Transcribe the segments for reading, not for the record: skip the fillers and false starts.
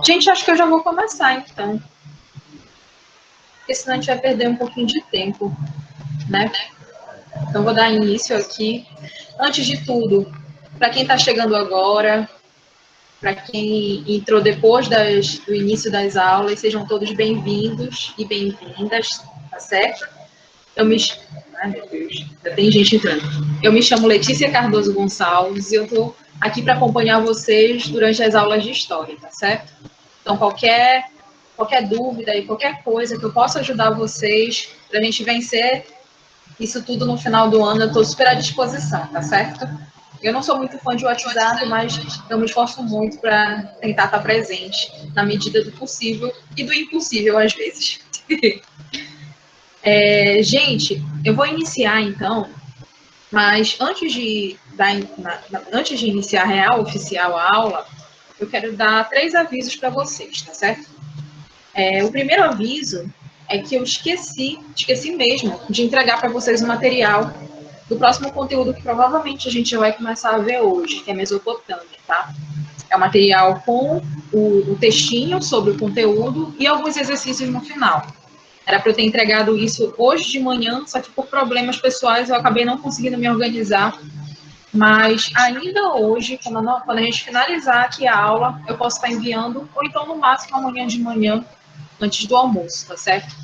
Gente, acho que eu já vou começar, então. Porque senão a gente vai perder um pouquinho de tempo, né? Então, vou dar início aqui. Antes de tudo, para quem está chegando agora, para quem entrou depois do início das aulas, sejam todos bem-vindos e bem-vindas, tá certo? Eu me... Ai, meu Deus, já tem gente entrando. Eu me chamo Letícia Cardoso Gonçalves e eu estou aqui para acompanhar vocês durante as aulas de História, tá certo? Então, qualquer dúvida e qualquer coisa que eu possa ajudar vocês para a gente vencer isso tudo no final do ano, eu estou super à disposição, tá certo? Eu não sou muito fã de WhatsApp, mas eu me esforço muito para tentar estar presente na medida do possível e do impossível às vezes. Gente, eu vou iniciar então, mas antes de iniciar a real oficial a aula, eu quero dar 3 avisos para vocês, tá certo? O primeiro aviso é que eu esqueci mesmo de entregar para vocês o material do próximo conteúdo que provavelmente a gente vai começar a ver hoje, que é Mesopotâmia, tá? É o material com o textinho sobre o conteúdo e alguns exercícios no final. Era para eu ter entregado isso hoje de manhã, só que por problemas pessoais eu acabei não conseguindo me organizar. Mas ainda hoje, quando a gente finalizar aqui a aula, eu posso estar enviando, ou então no máximo amanhã de manhã, antes do almoço, tá certo?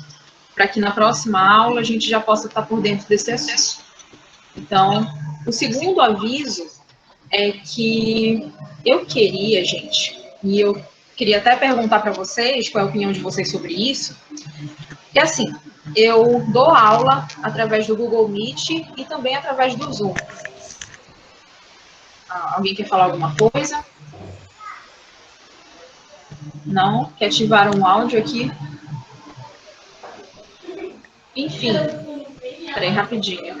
Para que na próxima aula a gente já possa estar por dentro desse assunto. Então, o segundo aviso é que eu queria, gente, e eu queria até perguntar para vocês qual é a opinião de vocês sobre isso, que assim, eu dou aula através do Google Meet e também através do Zoom. Alguém quer falar alguma coisa? Não? Quer ativar um áudio aqui? Enfim, peraí, rapidinho.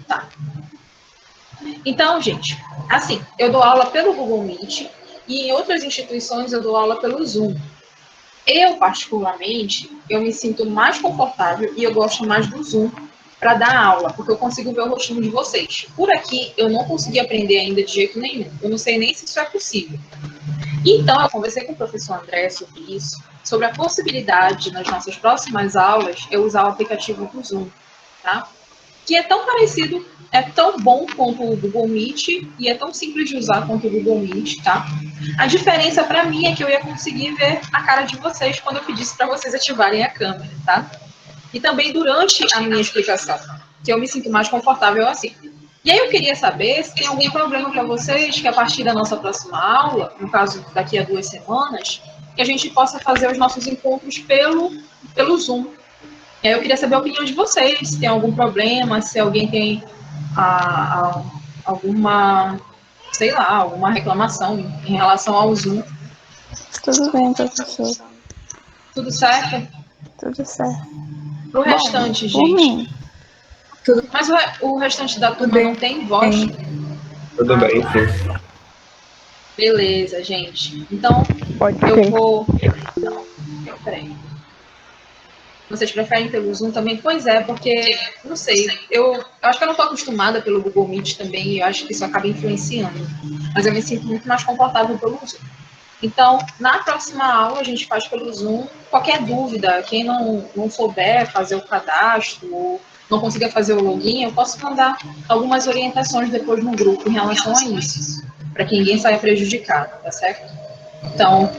Tá. Então, gente, assim, eu dou aula pelo Google Meet e em outras instituições eu dou aula pelo Zoom. Eu, particularmente, eu me sinto mais confortável e eu gosto mais do Zoom para dar aula, porque eu consigo ver o rostinho de vocês. Por aqui, eu não consegui aprender ainda de jeito nenhum. Eu não sei nem se isso é possível. Então, eu conversei com o professor André sobre isso, sobre a possibilidade, nas nossas próximas aulas, eu usar o aplicativo do Zoom, tá? Que é tão parecido, é tão bom quanto o Google Meet e é tão simples de usar quanto o Google Meet, tá? A diferença para mim é que eu ia conseguir ver a cara de vocês quando eu pedisse para vocês ativarem a câmera, tá? E também durante a minha explicação, que eu me sinto mais confortável assim. E aí eu queria saber se tem algum problema para vocês que a partir da nossa próxima aula, no caso daqui a 2 semanas, que a gente possa fazer os nossos encontros pelo Zoom. E aí eu queria saber a opinião de vocês, se tem algum problema, se alguém tem alguma, sei lá, alguma reclamação em relação ao Zoom. Tudo bem, professor. Tudo certo? Tudo certo. Pro restante, Por gente. mim. Mas o restante da turma não tem voz? Tudo bem, sim. Beleza, gente. Então, Pode eu ser. vou... Não, peraí. Vocês preferem pelo Zoom também? Pois é, porque, não sei, eu acho que eu não estou acostumada pelo Google Meet também, e eu acho que isso acaba influenciando. Mas eu me sinto muito mais confortável pelo Zoom. Então, na próxima aula, a gente faz pelo Zoom. Qualquer dúvida, quem não souber fazer o cadastro ou não consiga fazer o login, eu posso mandar algumas orientações depois no grupo em relação a isso, para que ninguém saia prejudicado, tá certo? Então,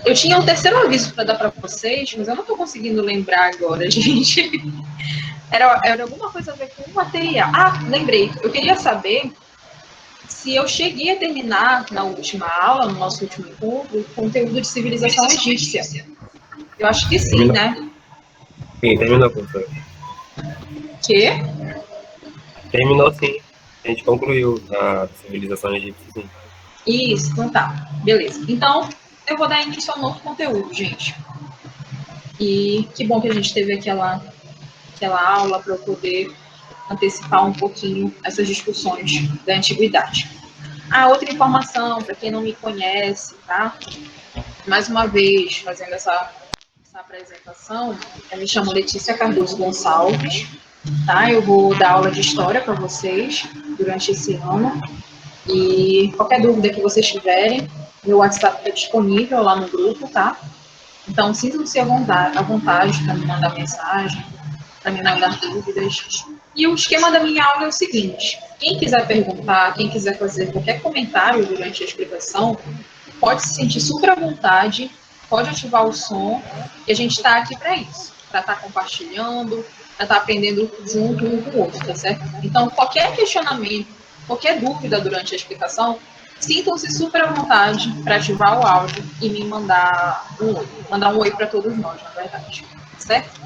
eu tinha um terceiro aviso para dar para vocês, mas eu não estou conseguindo lembrar agora, gente. Era alguma coisa a ver com o material. Ah, lembrei. Eu queria saber se eu cheguei a terminar na última aula, no nosso último encontro, o conteúdo de civilização egípcia. Eu acho que sim, né? Sim, terminou, professor. Que? Terminou, sim. A gente concluiu a civilização egípcia, sim. Isso, então tá. Beleza. Então, eu vou dar início ao novo conteúdo, gente. E que bom que a gente teve aquela aula para eu poder antecipar um pouquinho essas discussões da antiguidade. Outra informação, para quem não me conhece, tá? Mais uma vez, fazendo essa apresentação, eu me chamo Letícia Cardoso Gonçalves, tá? Eu vou dar aula de História para vocês durante esse ano. E qualquer dúvida que vocês tiverem, meu WhatsApp está disponível lá no grupo, tá? Então, sintam-se à vontade para me mandar mensagem, para me mandar dúvidas. E o esquema da minha aula é o seguinte: quem quiser perguntar, quem quiser fazer qualquer comentário durante a explicação, pode se sentir super à vontade, pode ativar o som, e a gente está aqui para isso, para estar compartilhando, para estar aprendendo junto um com o outro, tá certo? Então, qualquer questionamento, qualquer dúvida durante a explicação, sintam-se super à vontade para ativar o áudio e me mandar um oi para todos nós, na verdade, certo?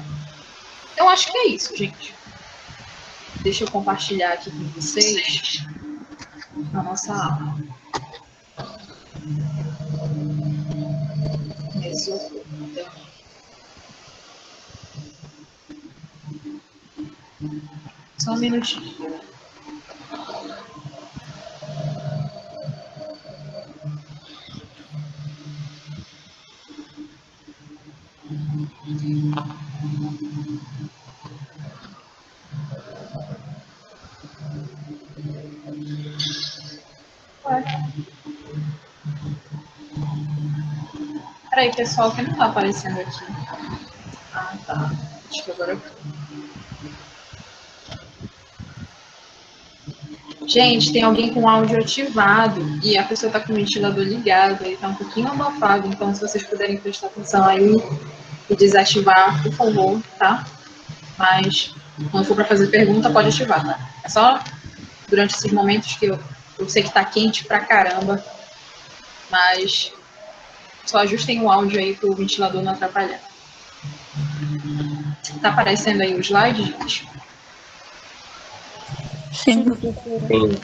Eu acho que é isso, gente. Deixa eu compartilhar aqui com vocês a nossa aula. Só um minutinho. Peraí, pessoal, que não tá aparecendo aqui. Ah, tá. Acho que agora. Gente, tem alguém com o áudio ativado e a pessoa tá com o ventilador ligado, ele tá um pouquinho abafado, então se vocês puderem prestar atenção aí e desativar, por favor, tá? Mas quando for para fazer pergunta, pode ativar, tá? É só durante esses momentos que eu sei que tá quente pra caramba, mas só ajustem o áudio aí para o ventilador não atrapalhar. Tá aparecendo aí o slide, gente? Sim. Sim.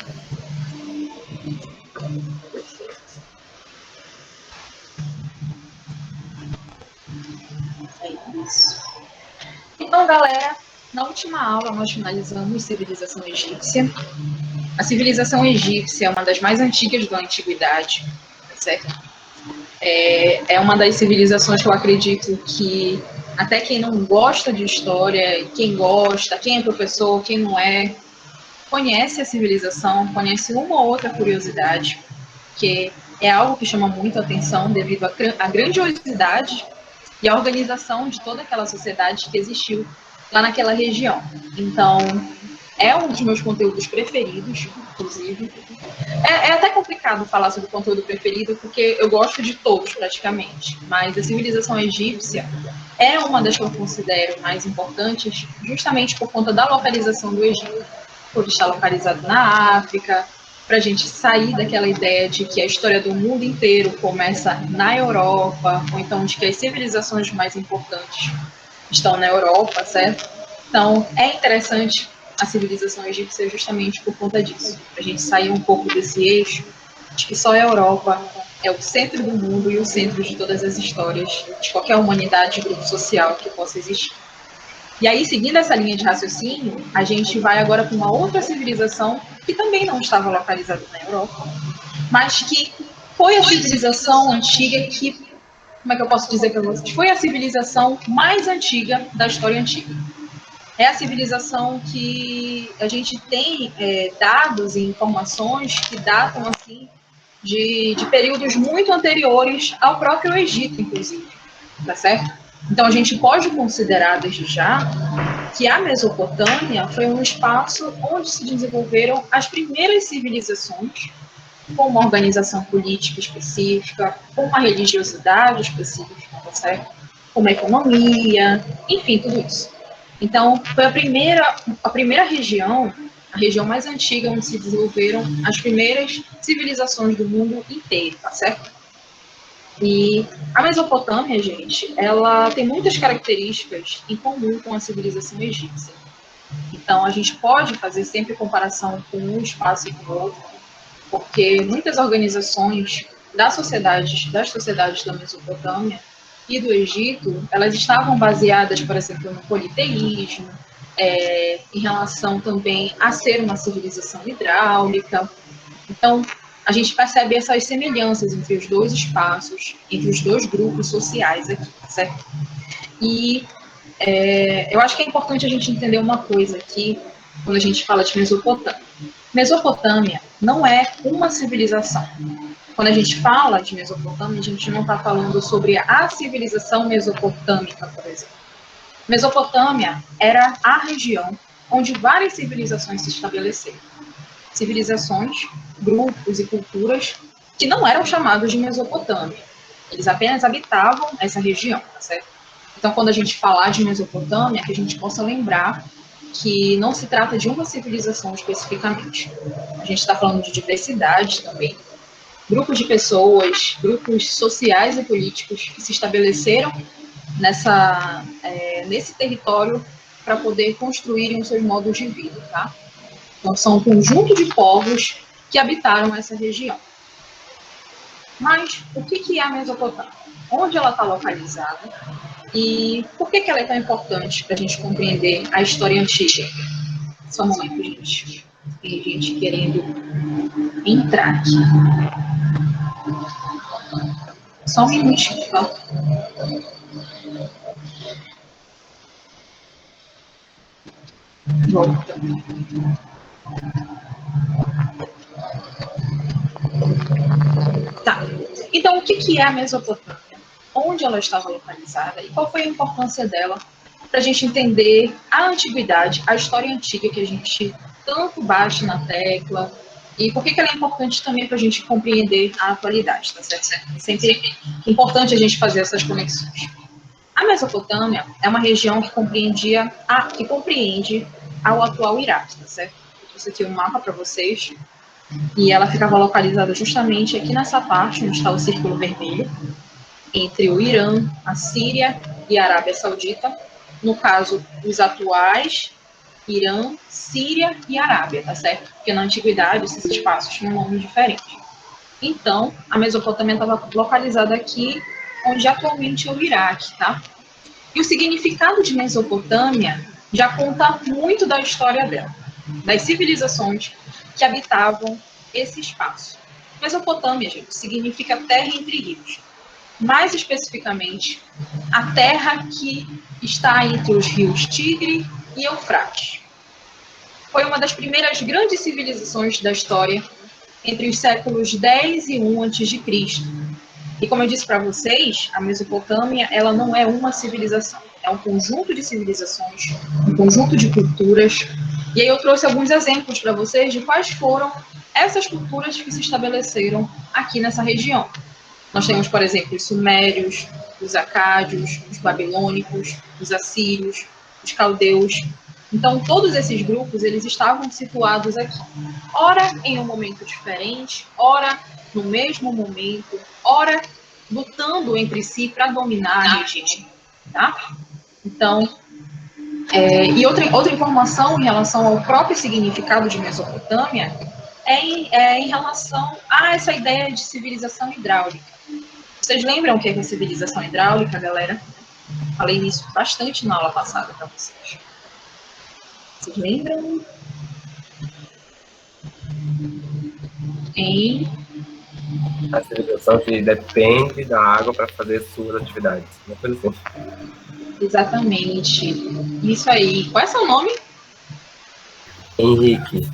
É isso. Então, galera, na última aula nós finalizamos civilização egípcia. A civilização egípcia é uma das mais antigas da antiguidade, certo? É uma das civilizações que eu acredito que até quem não gosta de história, quem gosta, quem é professor, quem não é, conhece a civilização, conhece uma ou outra curiosidade, que é algo que chama muito a atenção devido à grandiosidade e à organização de toda aquela sociedade que existiu lá naquela região. Então, é um dos meus conteúdos preferidos, inclusive. É até complicado falar sobre o conteúdo preferido, porque eu gosto de todos, praticamente. Mas a civilização egípcia é uma das que eu considero mais importantes, justamente por conta da localização do Egito, por estar localizado na África, para a gente sair daquela ideia de que a história do mundo inteiro começa na Europa, ou então de que as civilizações mais importantes estão na Europa, certo? Então, é interessante a civilização egípcia justamente por conta disso, para a gente sair um pouco desse eixo de que só a Europa é o centro do mundo e o centro de todas as histórias de qualquer humanidade e grupo social que possa existir. E aí, seguindo essa linha de raciocínio, a gente vai agora para uma outra civilização que também não estava localizada na Europa, mas que foi a civilização antiga que, como é que eu posso dizer para vocês? Foi a civilização mais antiga da história antiga. É a civilização que a gente tem dados e informações que datam assim de períodos muito anteriores ao próprio Egito, inclusive, tá certo? Então a gente pode considerar desde já que a Mesopotâmia foi um espaço onde se desenvolveram as primeiras civilizações, com uma organização política específica, com uma religiosidade específica, tá certo? Com uma economia, enfim, tudo isso. Então, foi a primeira região, a região mais antiga onde se desenvolveram as primeiras civilizações do mundo inteiro, tá certo? E a Mesopotâmia, gente, ela tem muitas características em comum com a civilização egípcia. Então, a gente pode fazer sempre comparação com um espaço e com o outro, porque muitas organizações das sociedades da Mesopotâmia e do Egito, elas estavam baseadas, por exemplo, no politeísmo, em relação também a ser uma civilização hidráulica. Então, a gente percebe essas semelhanças entre os dois espaços, entre os dois grupos sociais aqui, certo? E eu acho que é importante a gente entender uma coisa aqui, quando a gente fala de Mesopotâmia. Mesopotâmia não é uma civilização. Quando a gente fala de Mesopotâmia, a gente não está falando sobre a civilização mesopotâmica, por exemplo. Mesopotâmia era a região onde várias civilizações se estabeleceram. Civilizações, grupos e culturas que não eram chamados de Mesopotâmia. Eles apenas habitavam essa região, tá certo? Então, quando a gente falar de Mesopotâmia, que a gente possa lembrar que não se trata de uma civilização especificamente. A gente está falando de diversidade também, grupos de pessoas, grupos sociais e políticos que se estabeleceram nesse território para poder construírem os seus modos de vida, tá? Então, são um conjunto de povos que habitaram essa região. Mas o que é a Mesopotâmia? Onde ela está localizada? E por que ela é tão importante para a gente compreender a história antiga? Só um momento, gente. Tem gente querendo entrar aqui. Só um minutinho, tá? Voltando. Tá. Então, o que é a Mesopotâmia? Onde ela estava localizada e qual foi a importância dela para a gente entender a antiguidade, a história antiga que a gente tanto bate na tecla e por que ela é importante também para a gente compreender a atualidade, tá certo? É sempre importante a gente fazer essas conexões. A Mesopotâmia é uma região que compreende ao atual Iraque, tá certo? Eu trouxe aqui um mapa para vocês e ela ficava localizada justamente aqui nessa parte onde está o círculo vermelho, entre o Irã, a Síria e a Arábia Saudita. No caso, os atuais Irã, Síria e Arábia, tá certo? Porque na antiguidade esses espaços tinham nomes diferentes. Então, a Mesopotâmia estava localizada aqui, onde atualmente é o Iraque, tá? E o significado de Mesopotâmia já conta muito da história dela, das civilizações que habitavam esse espaço. Mesopotâmia, gente, significa terra entre rios. Mais especificamente, a terra que está entre os rios Tigre e Eufrates. Foi uma das primeiras grandes civilizações da história entre os séculos 10 e 1 a.C. E como eu disse para vocês, a Mesopotâmia ela não é uma civilização, é um conjunto de civilizações, um conjunto de culturas. E aí eu trouxe alguns exemplos para vocês de quais foram essas culturas que se estabeleceram aqui nessa região. Nós temos, por exemplo, os sumérios, os acádios, os babilônicos, os assírios, os caldeus. Então, todos esses grupos, eles estavam situados aqui. Ora em um momento diferente, ora no mesmo momento, ora lutando entre si para dominar a região. Tá? Então, e outra informação em relação ao próprio significado de Mesopotâmia é em relação a essa ideia de civilização hidráulica. Vocês lembram o que é civilização hidráulica, galera? Falei isso bastante na aula passada para vocês. Vocês lembram? A civilização que depende da água para fazer suas atividades. Uma coisa assim. Exatamente. Isso aí. Qual é seu nome? Henrique.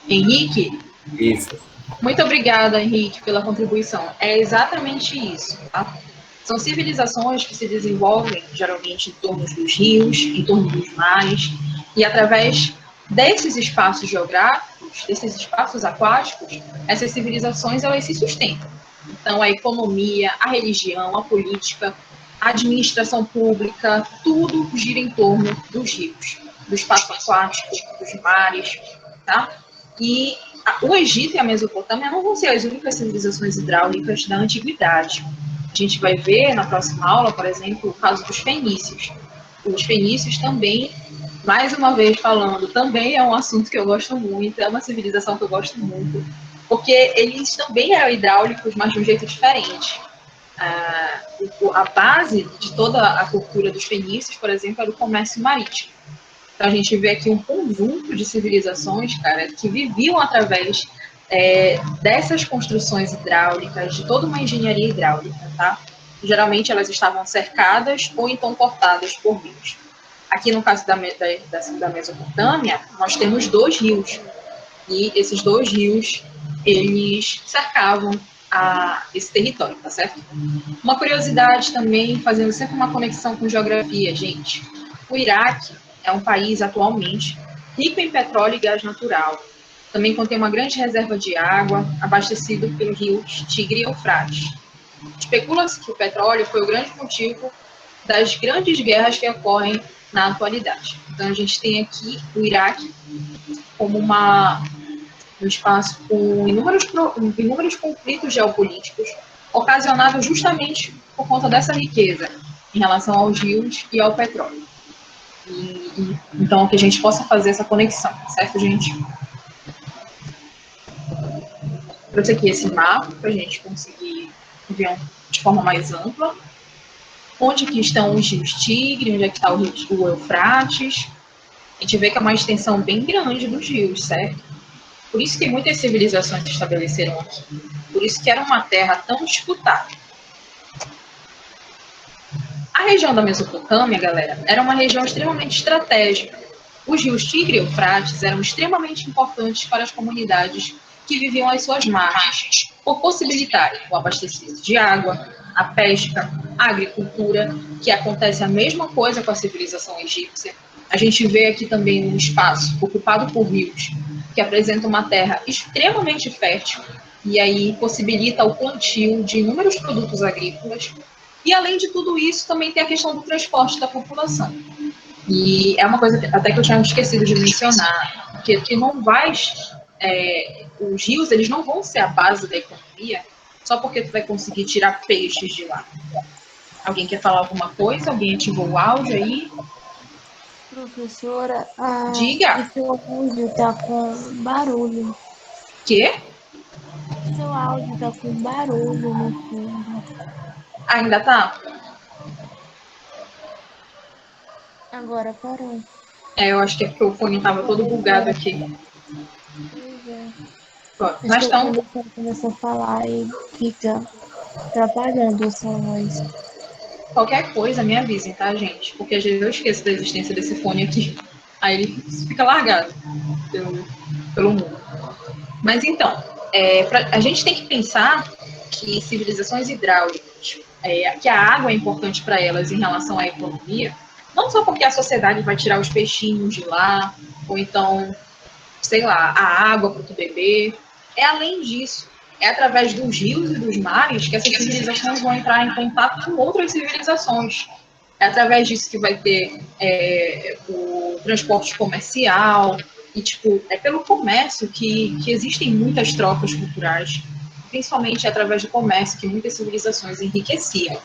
Henrique? Isso. Muito obrigada, Henrique, pela contribuição. É exatamente isso, tá? São civilizações que se desenvolvem, geralmente, em torno dos rios, em torno dos mares, e através desses espaços geográficos, desses espaços aquáticos, essas civilizações, elas se sustentam. Então, a economia, a religião, a política, a administração pública, tudo gira em torno dos rios, do espaço aquático, dos mares, tá? E o Egito e a Mesopotâmia não vão ser as únicas civilizações hidráulicas da antiguidade. A gente vai ver na próxima aula, por exemplo, o caso dos fenícios. Os fenícios também, mais uma vez falando, também é um assunto que eu gosto muito, é uma civilização que eu gosto muito, porque eles também eram hidráulicos, mas de um jeito diferente. A base de toda a cultura dos fenícios, por exemplo, era o comércio marítimo. Então, a gente vê aqui um conjunto de civilizações, cara, que viviam através dessas construções hidráulicas, de toda uma engenharia hidráulica, tá? Geralmente, elas estavam cercadas ou então cortadas por rios. Aqui, no caso da Mesopotâmia, nós temos 2 rios. E esses dois rios, eles cercavam esse território, tá certo? Uma curiosidade também, fazendo sempre uma conexão com geografia, gente. O Iraque é um país atualmente rico em petróleo e gás natural. Também contém uma grande reserva de água, abastecido pelo rio Tigre e Eufrates. Especula-se que o petróleo foi o grande motivo das grandes guerras que ocorrem na atualidade. Então, a gente tem aqui o Iraque como um espaço com inúmeros conflitos geopolíticos ocasionados justamente por conta dessa riqueza em relação aos rios e ao petróleo. Então, que a gente possa fazer essa conexão, certo, gente? Trouxe aqui esse mapa para a gente conseguir ver de forma mais ampla onde que estão os rios Tigre, onde é que está o Eufrates. A gente vê que é uma extensão bem grande dos rios, certo? Por isso que muitas civilizações se estabeleceram aqui. Por isso que era uma terra tão disputada. A região da Mesopotâmia, galera, era uma região extremamente estratégica. Os rios Tigre e Eufrates eram extremamente importantes para as comunidades que viviam às suas margens, por possibilitarem o abastecimento de água, a pesca, a agricultura, que acontece a mesma coisa com a civilização egípcia. A gente vê aqui também um espaço ocupado por rios, que apresenta uma terra extremamente fértil, e aí possibilita o plantio de inúmeros produtos agrícolas. E, além de tudo isso, também tem a questão do transporte da população. E é uma coisa até que eu tinha esquecido de mencionar, que não vai... os rios, eles não vão ser a base da economia só porque tu vai conseguir tirar peixes de lá. Alguém quer falar alguma coisa? Alguém ativou o áudio aí? Professora, Diga. o seu áudio tá com barulho. Quê? Seu áudio tá com barulho no fundo. Ainda tá? Agora parou. Eu acho que é porque o fone estava todo bugado aqui. Pois é. Mas Acho que então, quando você começa a falar e fica atrapalhando a sua voz. qualquer coisa me avisem, tá, gente? Porque às vezes eu esqueço da existência desse fone aqui. Aí ele fica largado pelo mundo. Mas então, a gente tem que pensar que civilizações hidráulicas, que a água é importante para elas em relação à economia, não só porque a sociedade vai tirar os peixinhos de lá, ou então, sei lá, a água para tu beber. É além disso. É através dos rios e dos mares que essas civilizações vão entrar em contato com outras civilizações. É através disso que vai ter o transporte comercial, e, tipo, é pelo comércio que existem muitas trocas culturais, principalmente através do comércio que muitas civilizações enriqueciam,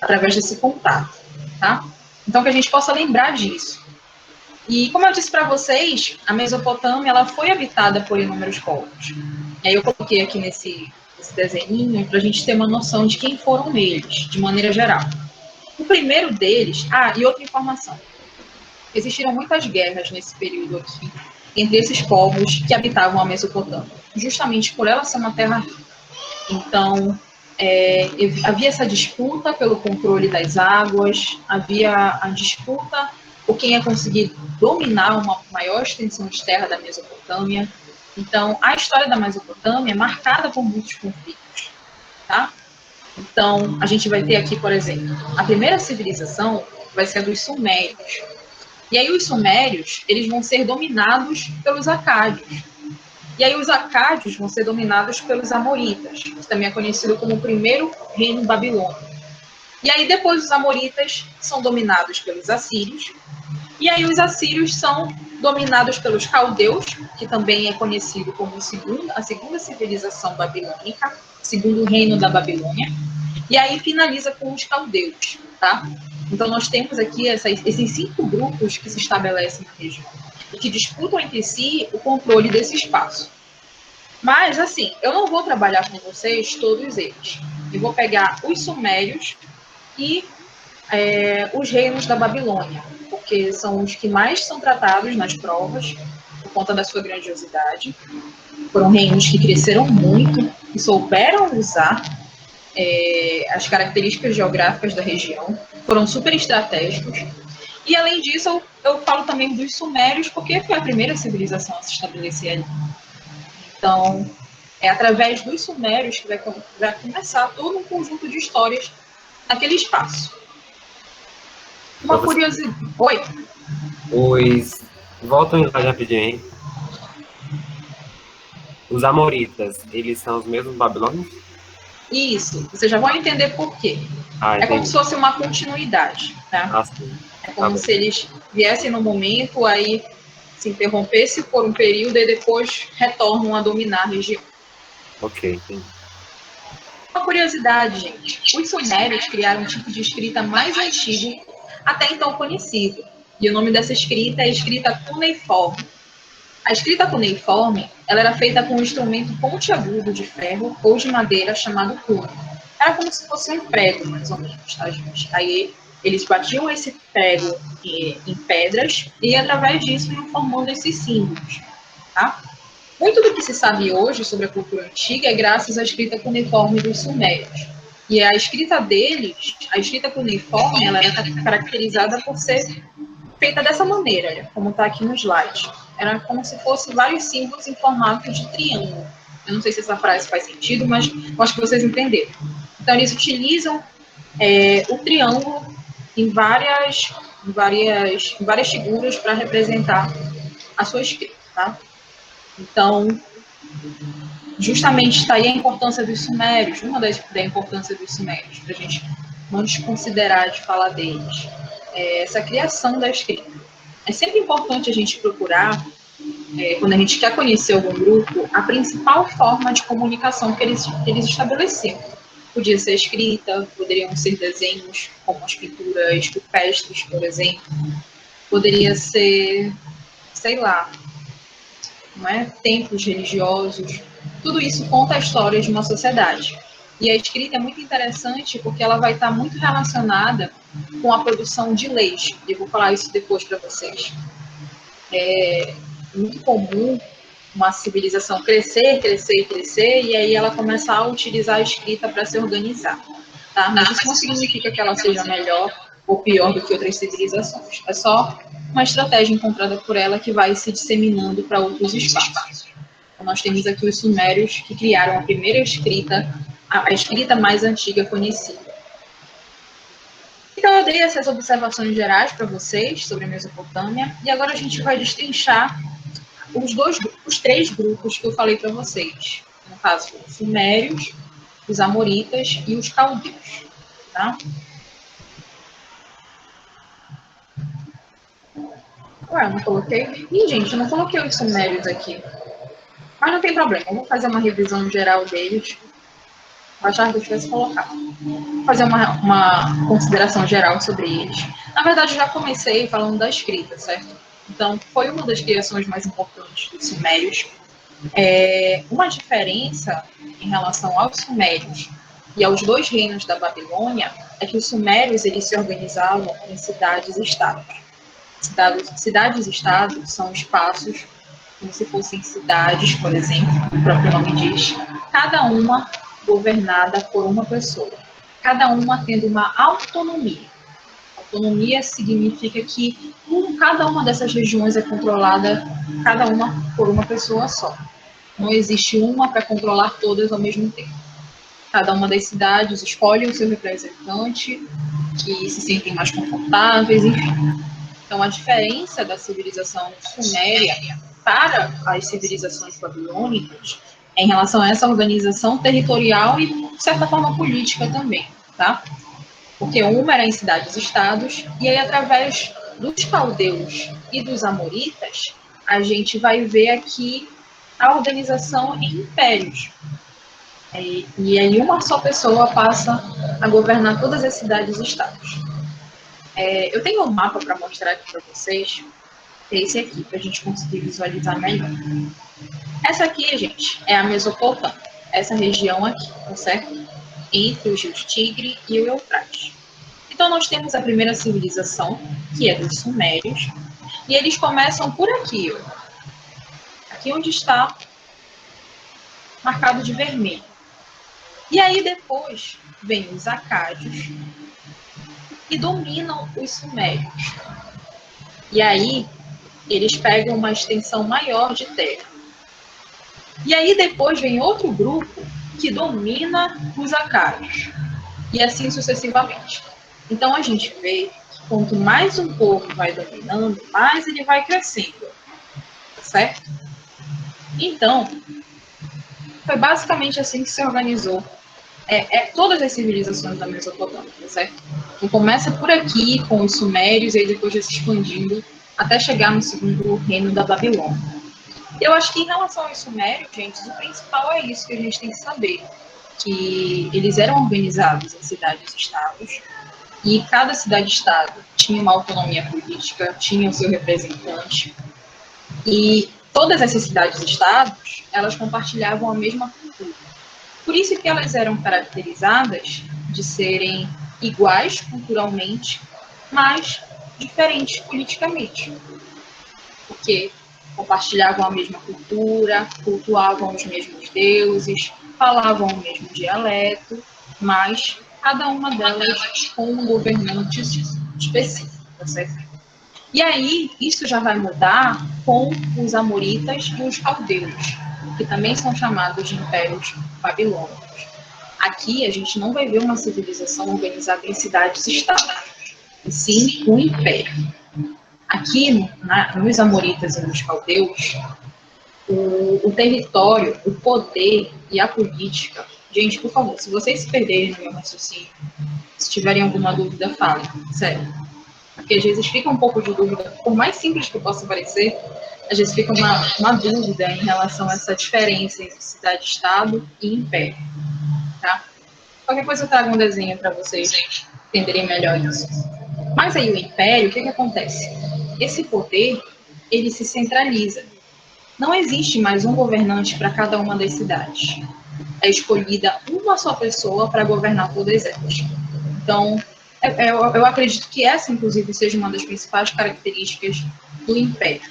através desse contato, tá? Então, que a gente possa lembrar disso. E, como eu disse para vocês, a Mesopotâmia ela foi habitada por inúmeros povos. E aí eu coloquei aqui nesse desenho para a gente ter uma noção de quem foram eles, de maneira geral. O primeiro deles... e outra informação. Existiram muitas guerras nesse período aqui, entre esses povos que habitavam a Mesopotâmia, justamente por ela ser uma terra rica. Então, havia essa disputa pelo controle das águas, havia a disputa por quem ia conseguir dominar uma maior extensão de terra da Mesopotâmia. Então, a história da Mesopotâmia é marcada por muitos conflitos, tá? Então, a gente vai ter aqui, por exemplo, a primeira civilização vai ser a dos Sumérios. E aí os Sumérios, eles vão ser dominados pelos Acádios. E aí os Acádios vão ser dominados pelos Amoritas, que também é conhecido como o primeiro reino babilônico. E aí depois os Amoritas são dominados pelos Assírios. E aí os Assírios são dominados pelos Caldeus, que também é conhecido como a segunda civilização babilônica, segundo reino da Babilônia. E aí finaliza com os Caldeus, tá? Então nós temos aqui esses 5 grupos que se estabelecem na região e que disputam entre si o controle desse espaço. Mas, assim, eu não vou trabalhar com vocês todos eles. Eu vou pegar os Sumérios e os reinos da Babilônia, porque são os que mais são tratados nas provas, por conta da sua grandiosidade. Foram reinos que cresceram muito e souberam usar as características geográficas da região, foram super estratégicos. E, além disso, eu falo também dos Sumérios, porque foi a primeira civilização a se estabelecer ali. Então, é através dos sumérios que vai começar todo um conjunto de histórias naquele espaço. Uma Professor, curiosidade. Oi? os... Voltam lá rapidinho, hein? Os amoritas, eles são os mesmos babilônios? Isso, você já vai entender por quê. Ah, É como se entendi. fosse uma continuidade, né? Ah, sim. É Tá como bom. se eles viessem no momento, aí se interrompesse por um período e depois retornam a dominar a região. Ok, entendi. Uma curiosidade, gente. Os sumérios criaram um tipo de escrita mais antigo até então conhecido. E o nome dessa escrita é escrita cuneiforme. A escrita cuneiforme, ela era feita com um instrumento pontiagudo de ferro ou de madeira chamado cunho. Era como se fosse um prego, mais ou menos, tá, gente? Aí eles batiam esse prego em pedras e através disso iam formando esses símbolos, tá? Muito do que se sabe hoje sobre a cultura antiga é graças à escrita cuneiforme dos sumérios. E a escrita deles, a escrita cuneiforme, ela era caracterizada por ser feita dessa maneira, como está aqui no slide. Era como se fosse vários símbolos em formato de triângulo. Eu não sei se essa frase faz sentido, mas eu acho que vocês entenderam. Então, eles utilizam o triângulo em várias figuras para representar a sua escrita, tá? Então, justamente está aí a importância dos sumérios, uma da importância dos sumérios, para a gente não desconsiderar de falar deles. Essa criação da escrita. É sempre importante a gente procurar, quando a gente quer conhecer algum grupo, a principal forma de comunicação que eles estabeleciam. Podia ser escrita, poderiam ser desenhos, como as pinturas rupestres, por exemplo. Poderia ser, sei lá, não é? Templos religiosos. Tudo isso conta a história de uma sociedade. E a escrita é muito interessante porque ela vai estar muito relacionada com a produção de leis. Eu vou falar isso depois para vocês. É muito comum uma civilização crescer, crescer, crescer, e aí ela começar a utilizar a escrita para se organizar. Tá? Mas isso não significa que ela seja melhor ou pior do que outras civilizações. É só uma estratégia encontrada por ela que vai se disseminando para outros espaços. Então, nós temos aqui os sumérios que criaram a primeira escrita, a escrita mais antiga conhecida. Então, eu dei essas observações gerais para vocês sobre a Mesopotâmia, e agora a gente vai destrinchar os três grupos que eu falei para vocês. No caso, os sumérios, os amoritas e os caldeus. Tá? Ué, eu não coloquei? Ih, gente, eu não coloquei os sumérios aqui. Mas não tem problema, eu vou fazer uma revisão geral deles. Eu achava que eu tivesse colocado. Vou fazer uma consideração geral sobre eles. Na verdade, eu já comecei falando da escrita, certo? Então, foi uma das criações mais importantes dos sumérios. Uma diferença em relação aos sumérios e aos dois reinos da Babilônia é que os sumérios eles se organizavam em cidades-estados. Cidades-estados são espaços como se fossem cidades, por exemplo, o próprio nome diz, cada uma governada por uma pessoa, cada uma tendo uma autonomia. Autonomia significa que cada uma dessas regiões é controlada, cada uma por uma pessoa só. Não existe uma para controlar todas ao mesmo tempo. Cada uma das cidades escolhe o seu representante, que se sentem mais confortáveis, enfim. Então, a diferença da civilização suméria para as civilizações babilônicas é em relação a essa organização territorial e, de certa forma, política também, tá? Porque uma era em cidades-estados, e aí, através dos caldeus e dos amoritas, a gente vai ver aqui a organização em impérios. E aí uma só pessoa passa a governar todas as cidades-estados. Eu tenho um mapa para mostrar aqui para vocês, que é esse aqui, para a gente conseguir visualizar melhor. Essa aqui, gente, é a Mesopotâmia, essa região aqui, tá certo? Entre os rios Tigre e o Eufrates. Então, nós temos a primeira civilização, que é dos Sumérios, e eles começam por aqui, ó. Aqui onde está marcado de vermelho. E aí, depois, vem os Acádios, que dominam os Sumérios. E aí, eles pegam uma extensão maior de terra. E aí depois vem outro grupo que domina os acários. E assim sucessivamente. Então a gente vê que quanto mais um povo vai dominando, mais ele vai crescendo. Certo? Então, foi basicamente assim que se organizou todas as civilizações da Mesopotâmia, certo? Então começa por aqui, com os sumérios, e aí depois já se expandindo até chegar no segundo reino da Babilônia. Eu acho que em relação aos sumérios, gente, o principal é isso que a gente tem que saber, que eles eram organizados em cidades-estados, e cada cidade-estado tinha uma autonomia política, tinha o seu representante, e todas essas cidades-estados, elas compartilhavam a mesma cultura. Por isso que elas eram caracterizadas de serem iguais culturalmente, mas diferentes politicamente. Porque compartilhavam a mesma cultura, cultuavam os mesmos deuses, falavam o mesmo dialeto, mas cada uma delas com um governante específico, tá certo? E aí, isso já vai mudar com os amoritas e os caldeus, que também são chamados de impérios babilônicos. Aqui, a gente não vai ver uma civilização organizada em cidades-estados, e sim um império. Aqui, nos amoritas e nos caldeus, o território, o poder e a política... Gente, por favor, se vocês se perderem no meu raciocínio, se tiverem alguma dúvida, falem, sério. Porque às vezes fica um pouco de dúvida, por mais simples que possa parecer, às vezes fica uma dúvida em relação a essa diferença entre cidade-estado e império, tá? Qualquer coisa eu trago um desenho para vocês entenderem melhor isso. Mas aí o império, o que acontece? Esse poder, ele se centraliza. Não existe mais um governante para cada uma das cidades. É escolhida uma só pessoa para governar todas elas. Então, eu acredito que essa, inclusive, seja uma das principais características do império.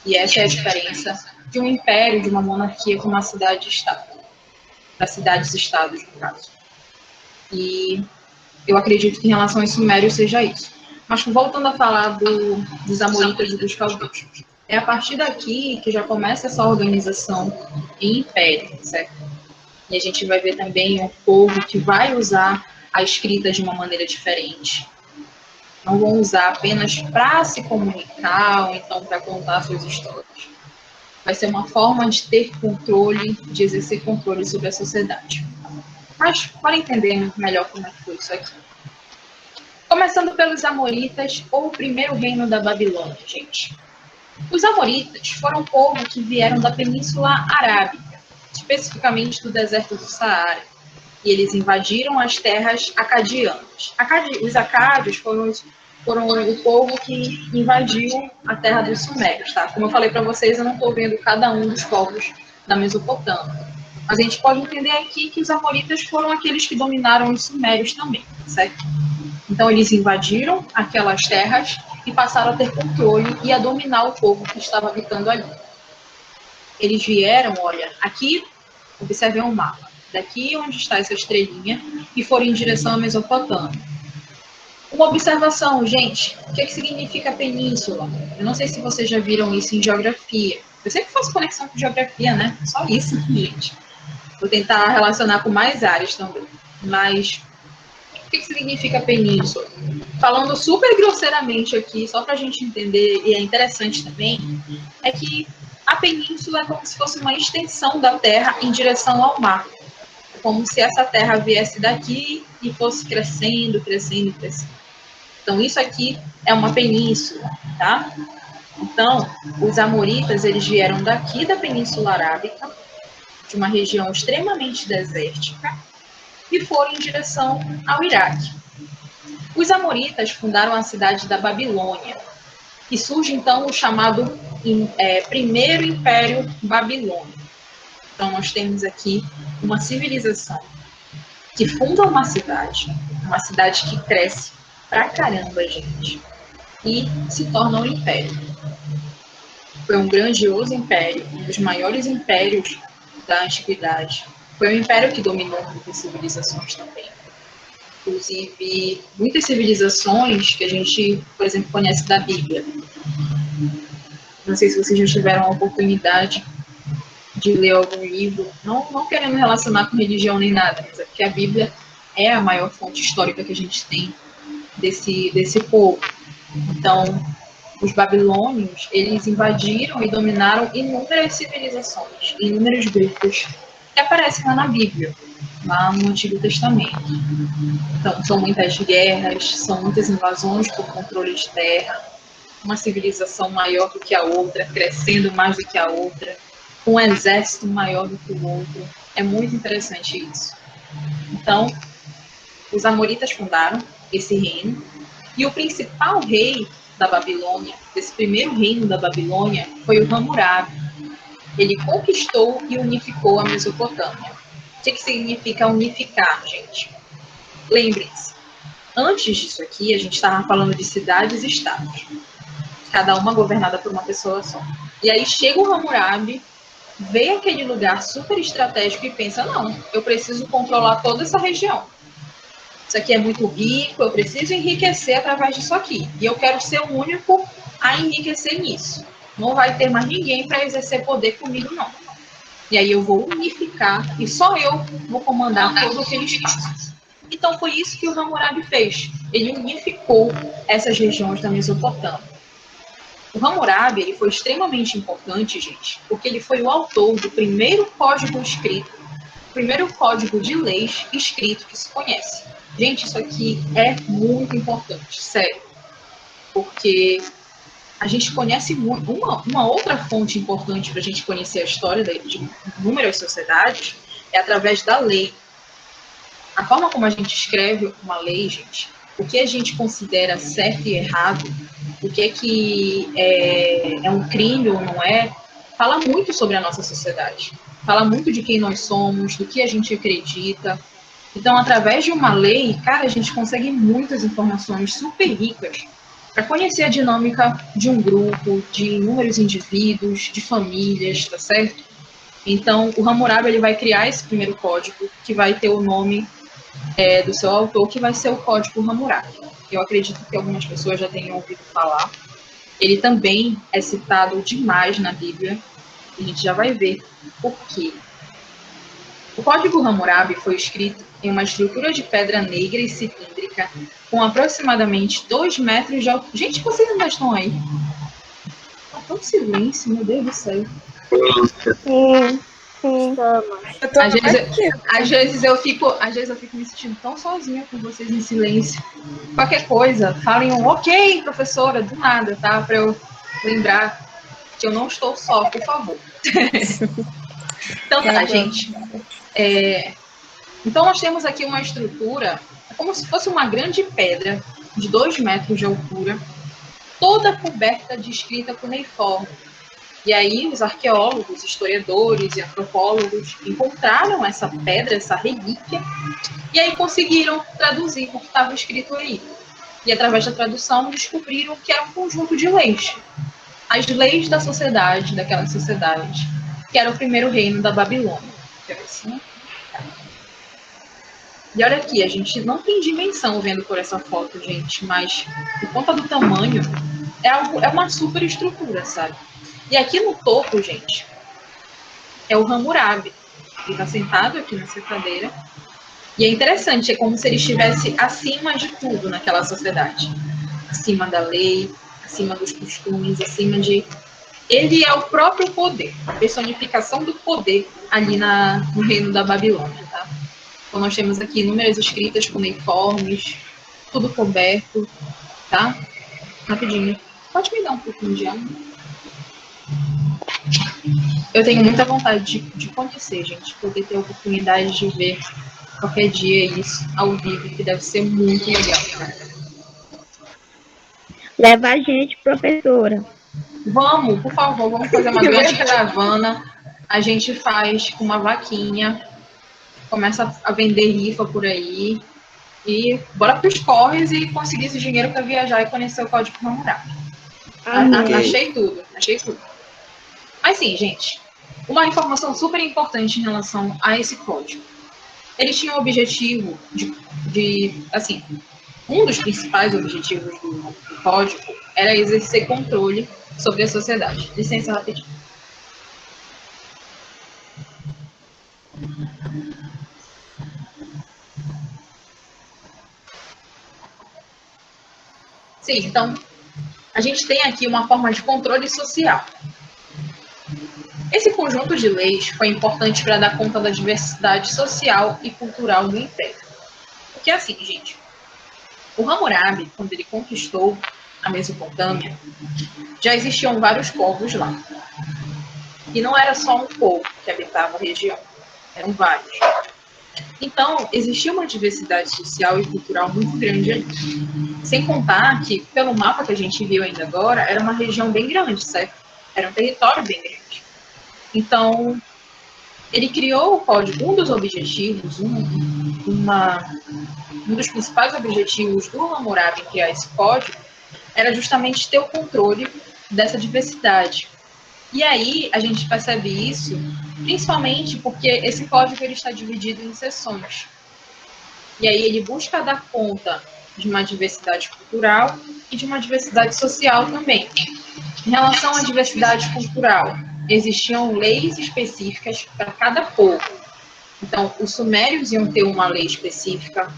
E essa é a diferença de um império, de uma monarquia com uma cidade-estado. Para cidades-estados, no caso. E eu acredito que em relação aos sumérios seja isso. Mas voltando a falar dos amoritas e dos caldeus. É a partir daqui que já começa essa organização em império, certo? E a gente vai ver também um povo que vai usar a escrita de uma maneira diferente. Não vão usar apenas para se comunicar ou então para contar suas histórias. Vai ser uma forma de ter controle, de exercer controle sobre a sociedade. Mas, para entender melhor como é que foi isso aqui. Começando pelos amoritas, ou o primeiro reino da Babilônia, gente. Os amoritas foram um povo que vieram da Península Arábica, especificamente do deserto do Saara, e eles invadiram as terras acadianas. Os acádios foram o povo que invadiu a terra dos sumérios, tá? Como eu falei para vocês, eu não estou vendo cada um dos povos da Mesopotâmia. Mas a gente pode entender aqui que os amoritas foram aqueles que dominaram os sumérios também, certo? Então, eles invadiram aquelas terras e passaram a ter controle e a dominar o povo que estava habitando ali. Eles vieram, olha, aqui, observem o mapa, daqui onde está essa estrelinha, e foram em direção à Mesopotâmia. Uma observação, gente, o que significa península? Eu não sei se vocês já viram isso em geografia. Eu sempre faço conexão com geografia, né? Só isso, gente. Vou tentar relacionar com mais áreas também. Mas o que significa península? Falando super grosseiramente aqui, só para a gente entender, e é interessante também, é que a península é como se fosse uma extensão da Terra em direção ao mar. É como se essa Terra viesse daqui e fosse crescendo, crescendo, crescendo. Então, isso aqui é uma península, tá? Então, os amoritas, eles vieram daqui da Península Arábica, de uma região extremamente desértica, e foram em direção ao Iraque. Os amoritas fundaram a cidade da Babilônia, e surge então o chamado Primeiro Império Babilônico. Então nós temos aqui uma civilização que funda uma cidade que cresce pra caramba, gente, e se torna um império. Foi um grandioso império, um dos maiores impérios da antiguidade. Foi um império que dominou muitas civilizações também. Inclusive, muitas civilizações que a gente, por exemplo, conhece da Bíblia. Não sei se vocês já tiveram a oportunidade de ler algum livro, não querendo relacionar com religião nem nada, mas é porque a Bíblia é a maior fonte histórica que a gente tem desse povo. Então, os babilônios, eles invadiram e dominaram inúmeras civilizações, inúmeros grupos que aparecem lá na Bíblia, lá no Antigo Testamento. Então, são muitas guerras, são muitas invasões por controle de terra, uma civilização maior do que a outra, crescendo mais do que a outra, um exército maior do que o outro. É muito interessante isso. Então, os amoritas fundaram esse reino, e o principal rei da Babilônia, desse primeiro reino da Babilônia, foi o Hammurabi. Ele conquistou e unificou a Mesopotâmia. O que significa unificar, gente? Lembrem-se, antes disso aqui, a gente estava falando de cidades e estados, cada uma governada por uma pessoa só. E aí chega o Hammurabi, vê aquele lugar super estratégico e pensa, não, eu preciso controlar toda essa região. Isso aqui é muito rico, eu preciso enriquecer através disso aqui. E eu quero ser o único a enriquecer nisso. Não vai ter mais ninguém para exercer poder comigo, não. E aí eu vou unificar e só eu vou comandar todo aquele espaço. Então foi isso que o Hammurabi fez. Ele unificou essas regiões da Mesopotâmia. O Hammurabi ele foi extremamente importante, gente, porque ele foi o autor do primeiro código escrito, o primeiro código de leis escrito que se conhece. Gente, isso aqui é muito importante, sério, porque a gente conhece muito. Uma outra fonte importante para a gente conhecer a história de inúmeras sociedades é através da lei. A forma como a gente escreve uma lei, gente, o que a gente considera certo e errado, o que é um crime ou não é, fala muito sobre a nossa sociedade. Fala muito de quem nós somos, do que a gente acredita. Então, através de uma lei, cara, a gente consegue muitas informações super ricas para conhecer a dinâmica de um grupo, de inúmeros indivíduos, de famílias, tá certo? Então, o Hammurabi ele vai criar esse primeiro código, que vai ter o nome do seu autor, que vai ser o Código Hammurabi. Eu acredito que algumas pessoas já tenham ouvido falar. Ele também é citado demais na Bíblia, e a gente já vai ver por quê. O Código Hammurabi foi escrito em uma estrutura de pedra negra e cilíndrica, com aproximadamente 2 metros de altura. Gente, vocês ainda estão aí? Tá tão silêncio, meu Deus do céu. Sim, sim. Às vezes eu fico me sentindo tão sozinha com vocês em silêncio. Qualquer coisa, falem um ok, professora, do nada, tá? Para eu lembrar que eu não estou só, por favor. Então tá, gente. Então nós temos aqui uma estrutura, como se fosse uma grande pedra de 2 metros de altura, toda coberta de escrita cuneiforme. E aí os arqueólogos, historiadores e antropólogos encontraram essa pedra, essa relíquia, e aí conseguiram traduzir o que estava escrito aí. E através da tradução descobriram que era um conjunto de leis. As leis da sociedade, daquela sociedade, que era o primeiro reino da Babilônia. E olha aqui, a gente não tem dimensão vendo por essa foto, gente, mas por conta do tamanho, é uma super estrutura, sabe? E aqui no topo, gente, é o Hammurabi. Ele está sentado aqui nessa cadeira. E é interessante, é como se ele estivesse acima de tudo naquela sociedade. Acima da lei, acima dos costumes, acima de... Ele é o próprio poder, a personificação do poder ali no reino da Babilônia, tá? Então nós temos aqui inúmeras escritas cuneiformes, tudo coberto, tá? Rapidinho. Pode me dar um pouquinho de água? Eu tenho muita vontade de conhecer, gente, poder ter a oportunidade de ver qualquer dia isso ao vivo, que deve ser muito legal, cara. Leva a gente, professora. Vamos, por favor, vamos fazer uma grande caravana. A gente faz com uma vaquinha, começa a vender rifa por aí e bora pros corres e conseguir esse dinheiro para viajar e conhecer o Código Hammurabi. Achei tudo. Mas sim, gente, uma informação super importante em relação a esse código. Ele tinha o objetivo assim, um dos principais objetivos do código era exercer controle sobre a sociedade. Licença rapidinho. Sim, então, a gente tem aqui uma forma de controle social. Esse conjunto de leis foi importante para dar conta da diversidade social e cultural do Império. Porque assim, gente, o Hammurabi, quando ele conquistou a Mesopotâmia, já existiam vários povos lá. E não era só um povo que habitava a região, eram vários. Então, existia uma diversidade social e cultural muito grande ali. Sem contar que, pelo mapa que a gente viu ainda agora, era uma região bem grande, certo? Era um território bem grande. Então, ele criou o código, um dos objetivos, um dos principais objetivos do Hammurabi em criar esse código era justamente ter o controle dessa diversidade. E aí a gente percebe isso principalmente porque esse código ele está dividido em seções. E aí ele busca dar conta de uma diversidade cultural e de uma diversidade social também. Em relação à diversidade cultural, existiam leis específicas para cada povo. Então, os sumérios iam ter uma lei específica,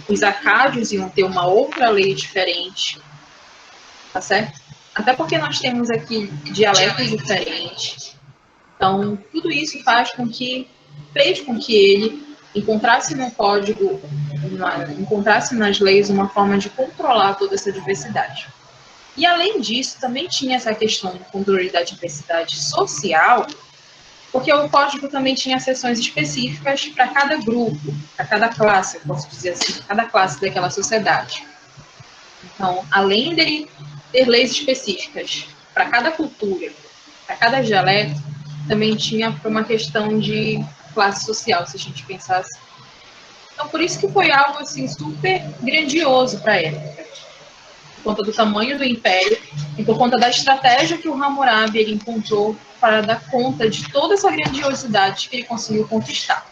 os acádios iam ter uma outra lei diferente, tá certo? Até porque nós temos aqui dialetos diferentes. Então, tudo isso fez com que ele encontrasse no código, encontrasse nas leis uma forma de controlar toda essa diversidade. E além disso, também tinha essa questão do controle da diversidade social, porque o código também tinha seções específicas para cada grupo, para cada classe, eu posso dizer assim, cada classe daquela sociedade. Então, além dele ter leis específicas para cada cultura, para cada dialeto, também tinha uma questão de classe social, se a gente pensasse. Então, por isso que foi algo assim super grandioso para a época, por conta do tamanho do império e por conta da estratégia que o Hammurabi ele encontrou para dar conta de toda essa grandiosidade que ele conseguiu conquistar.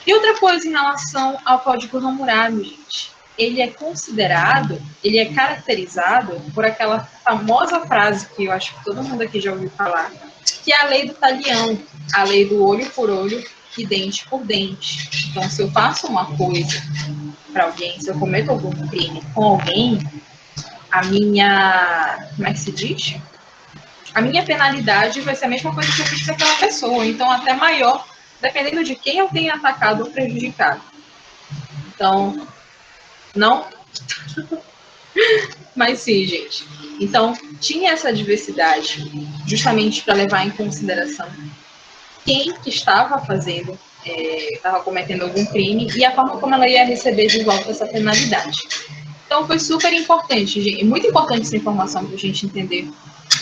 E outra coisa em relação ao Código Hammurabi, gente, ele é considerado, ele é caracterizado por aquela famosa frase que eu acho que todo mundo aqui já ouviu falar, que é a lei do talião, a lei do olho por olho e dente por dente. Então, se eu faço uma coisa para alguém, se eu cometo algum crime com alguém, a minha, como é que se diz? A minha penalidade vai ser a mesma coisa que eu fiz para aquela pessoa, então até maior, dependendo de quem eu tenha atacado ou prejudicado. Então, não. Mas sim, gente. Então, tinha essa diversidade justamente para levar em consideração quem que estava fazendo, estava cometendo algum crime e a forma como ela ia receber de volta essa penalidade. Então, foi super importante, gente. Muito importante essa informação para a gente entender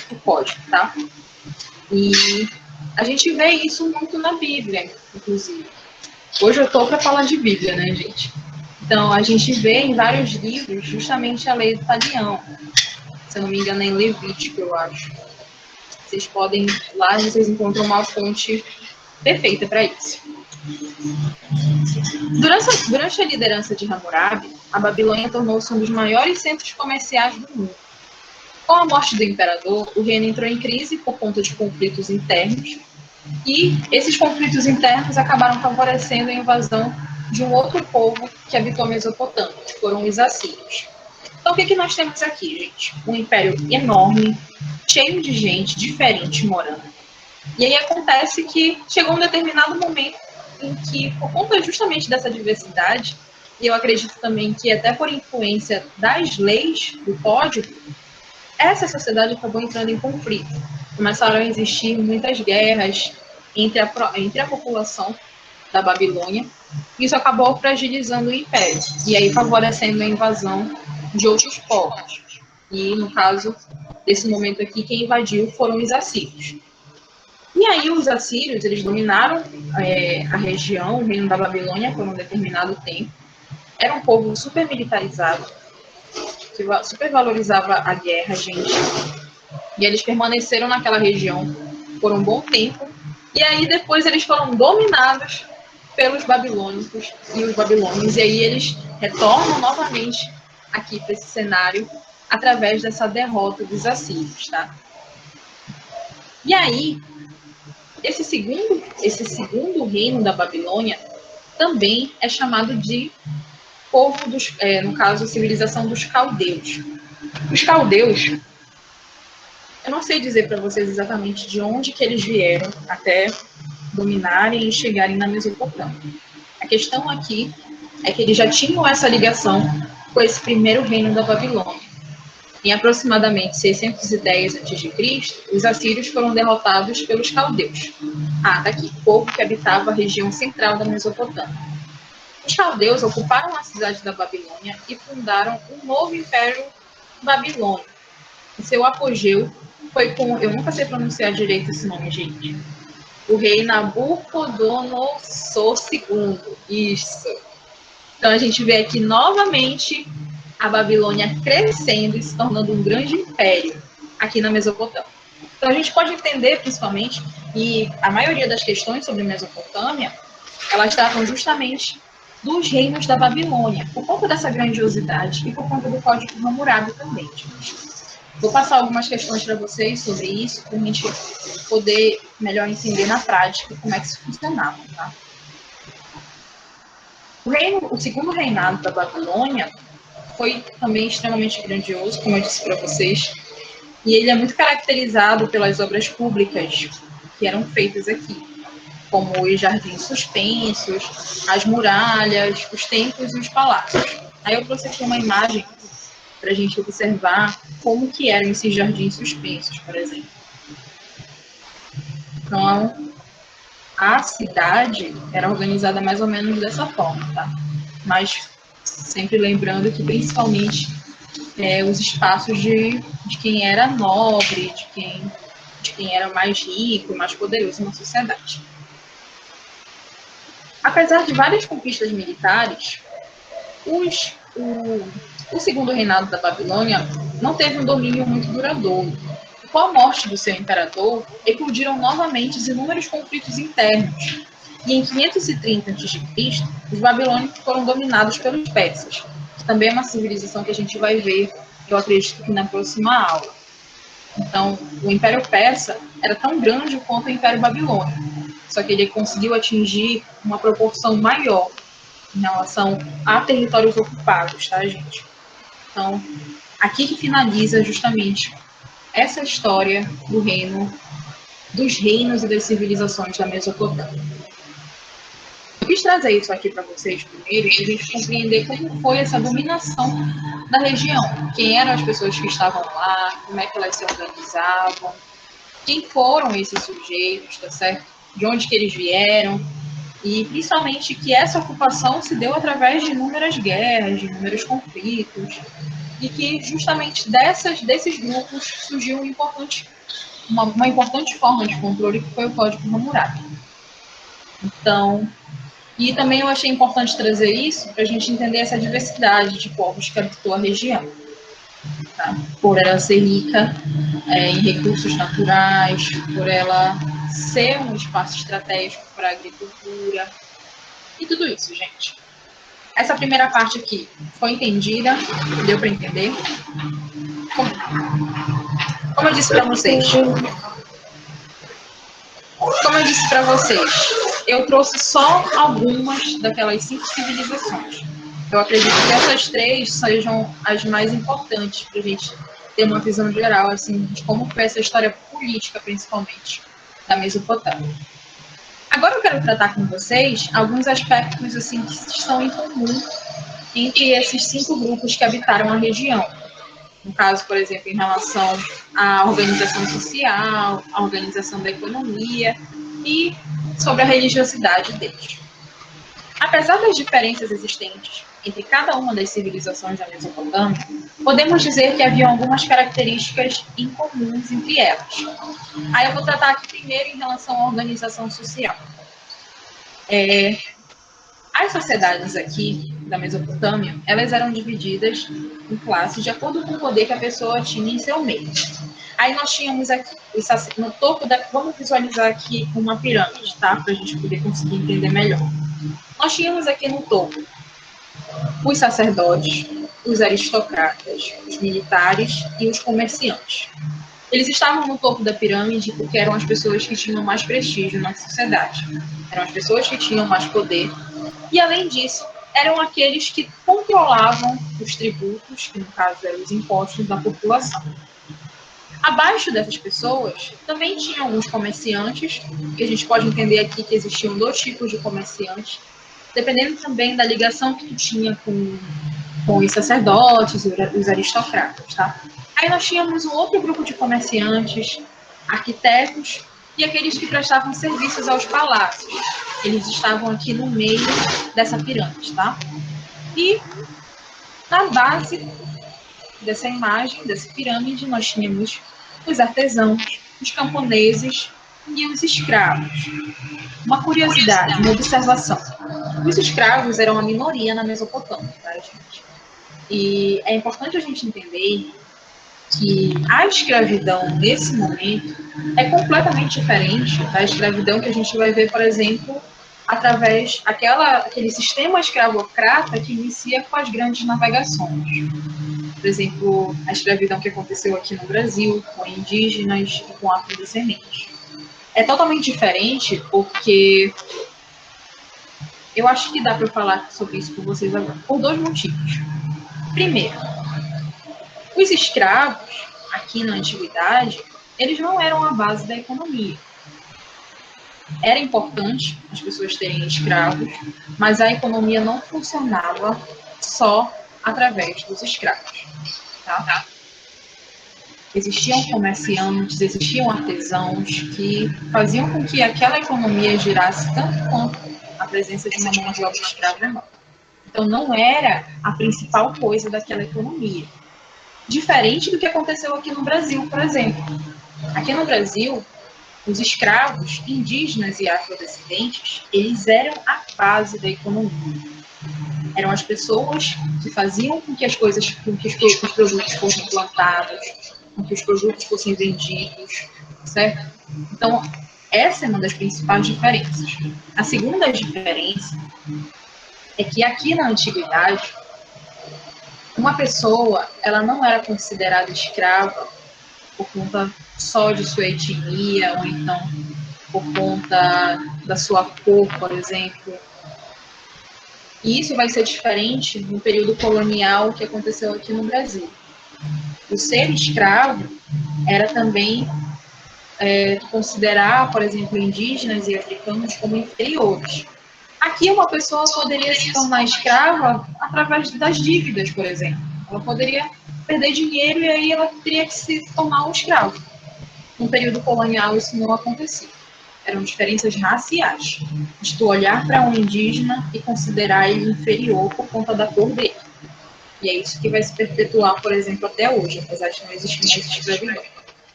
o código, tá? E a gente vê isso muito na Bíblia, inclusive. Hoje eu estou para falar de Bíblia, né, gente? Então, a gente vê em vários livros justamente a lei do talião. Se eu não me engano, é em Levítico, eu acho. Vocês podem, lá vocês encontram uma fonte perfeita para isso. Durante a liderança de Hammurabi, a Babilônia tornou-se um dos maiores centros comerciais do mundo. Com a morte do imperador, o reino entrou em crise por conta de conflitos internos, e esses conflitos internos acabaram favorecendo a invasão de um outro povo que habitou a Mesopotâmia, que foram os assírios. Então, o que nós temos aqui, gente? Um império enorme, cheio de gente diferente morando. E aí acontece que chegou um determinado momento em que, por conta justamente dessa diversidade, e eu acredito também que até por influência das leis do código, essa sociedade acabou entrando em conflito. Começaram a existir muitas guerras entre a população da Babilônia. Isso acabou fragilizando o império e aí favorecendo a invasão de outros povos. E, no caso desse momento aqui, quem invadiu foram os assírios. E aí os assírios, eles dominaram a região, o reino da Babilônia, por um determinado tempo. Era um povo super militarizado, que super valorizava a guerra, gente. E eles permaneceram naquela região por um bom tempo. E aí depois eles foram dominados pelos babilônicos e os babilônios. E aí eles retornam novamente aqui para esse cenário através dessa derrota dos assírios, tá? E aí, esse segundo reino da Babilônia também é chamado de povo dos, no caso, a civilização dos caldeus. Os caldeus, eu não sei dizer para vocês exatamente de onde que eles vieram até dominarem e chegarem na Mesopotâmia. A questão aqui é que eles já tinham essa ligação com esse primeiro reino da Babilônia. Em aproximadamente 610 a.C., os assírios foram derrotados pelos caldeus. Daqui, povo que habitava a região central da Mesopotâmia. Os caldeus ocuparam a cidade da Babilônia e fundaram um novo império babilônico. O seu apogeu foi com, eu nunca sei pronunciar direito esse nome, gente, o rei Nabucodonosor II. Isso. Então a gente vê aqui novamente a Babilônia crescendo e se tornando um grande império aqui na Mesopotâmia. Então a gente pode entender, principalmente, e a maioria das questões sobre Mesopotâmia, elas tratam justamente dos reinos da Babilônia, por conta dessa grandiosidade e por conta do Código Hammurabi também, gente. Vou passar algumas questões para vocês sobre isso, para a gente poder melhor entender na prática como é que isso funcionava, tá? O segundo reinado da Babilônia foi também extremamente grandioso, como eu disse para vocês, e ele é muito caracterizado pelas obras públicas que eram feitas aqui, como os jardins suspensos, as muralhas, os templos e os palácios. Aí eu trouxe aqui uma imagem para a gente observar como que eram esses jardins suspensos, por exemplo. Então, a cidade era organizada mais ou menos dessa forma, tá? Mas sempre lembrando que principalmente os espaços de quem era nobre, de quem era mais rico, mais poderoso na sociedade. Apesar de várias conquistas militares, o segundo reinado da Babilônia não teve um domínio muito duradouro. Com a morte do seu imperador, eclodiram novamente os inúmeros conflitos internos. E em 530 a.C., os babilônicos foram dominados pelos persas, que também é uma civilização que a gente vai ver, eu acredito que na próxima aula. Então, o Império Persa era tão grande quanto o Império Babilônico, só que ele conseguiu atingir uma proporção maior em relação a territórios ocupados, tá, gente? Então, aqui que finaliza justamente essa história dos reinos e das civilizações da Mesopotâmia. Eu quis trazer isso aqui para vocês primeiro, para a gente compreender como foi essa dominação da região. Quem eram as pessoas que estavam lá, como é que elas se organizavam, quem foram esses sujeitos, tá certo? De onde que eles vieram, e principalmente que essa ocupação se deu através de inúmeras guerras, de inúmeros conflitos, e que justamente desses grupos surgiu uma importante forma de controle, que foi o Código Hammurabi. Então, e também eu achei importante trazer isso para a gente entender essa diversidade de povos que habitou a região. Tá? Por ela ser rica em recursos naturais, por ela ser um espaço estratégico para a agricultura, e tudo isso, gente. Essa primeira parte aqui foi entendida? Deu para entender? Como eu disse para vocês, eu trouxe só algumas daquelas 5 civilizações. Eu acredito que essas 3 sejam as mais importantes para a gente ter uma visão geral assim, de como foi essa história política, principalmente, da Mesopotâmia. Agora eu quero tratar com vocês alguns aspectos assim, que estão em comum entre esses 5 grupos que habitaram a região. No caso, por exemplo, em relação à organização social, à organização da economia e sobre a religiosidade deles. Apesar das diferenças existentes entre cada uma das civilizações da Mesopotâmia, podemos dizer que havia algumas características incomuns entre elas. Aí eu vou tratar aqui primeiro em relação à organização social. As sociedades aqui da Mesopotâmia, elas eram divididas em classes de acordo com o poder que a pessoa tinha em seu meio. Aí nós tínhamos aqui, no topo vamos visualizar aqui uma pirâmide, tá? Para a gente poder conseguir entender melhor. Nós tínhamos aqui no topo os sacerdotes, os aristocratas, os militares e os comerciantes. Eles estavam no topo da pirâmide porque eram as pessoas que tinham mais prestígio na sociedade. Eram as pessoas que tinham mais poder. E, além disso, eram aqueles que controlavam os tributos, que no caso eram os impostos da população. Abaixo dessas pessoas, também tinham alguns comerciantes, que a gente pode entender aqui que existiam dois tipos de comerciantes, dependendo também da ligação que tu tinha com os sacerdotes, os aristocratas, tá? Aí nós tínhamos um outro grupo de comerciantes, arquitetos e aqueles que prestavam serviços aos palácios. Eles estavam aqui no meio dessa pirâmide, tá? E na base dessa imagem, dessa pirâmide, nós tínhamos os artesãos, os camponeses e os escravos. Uma curiosidade, uma observação. Os escravos eram a minoria na Mesopotâmia, tá, gente? E é importante a gente entender que a escravidão, nesse momento, é completamente diferente da escravidão que a gente vai ver, por exemplo, através aquele sistema escravocrata que inicia com as grandes navegações. Por exemplo, a escravidão que aconteceu aqui no Brasil, com indígenas e com afrodescendentes. É totalmente diferente porque eu acho que dá para falar sobre isso com vocês agora, por dois motivos. Primeiro, os escravos, aqui na antiguidade, eles não eram a base da economia. Era importante as pessoas terem escravos, mas a economia não funcionava só através dos escravos. Tá? Existiam comerciantes, existiam artesãos que faziam com que aquela economia girasse tanto quanto a presença de uma mão de obra escrava não. Então, não era a principal coisa daquela economia. Diferente do que aconteceu aqui no Brasil, por exemplo. Aqui no Brasil, os escravos indígenas e afrodescendentes, eles eram a base da economia. Eram as pessoas que faziam com que as coisas, com que os produtos fossem plantados, com que os produtos fossem vendidos, certo? Então, essa é uma das principais diferenças. A segunda diferença é que aqui na antiguidade, uma pessoa, ela não era considerada escrava por conta só de sua etnia, ou então por conta da sua cor, por exemplo. E isso vai ser diferente no período colonial que aconteceu aqui no Brasil. O ser escravo era também considerar, por exemplo, indígenas e africanos como inferiores. Aqui uma pessoa poderia se tornar escrava através das dívidas, por exemplo. Ela poderia perder dinheiro e aí ela teria que se tornar um escravo. No período colonial isso não acontecia. Eram diferenças raciais. De tu olhar para um indígena e considerar ele inferior por conta da cor dele. E é isso que vai se perpetuar, por exemplo, até hoje, apesar de não existir mais escravidão.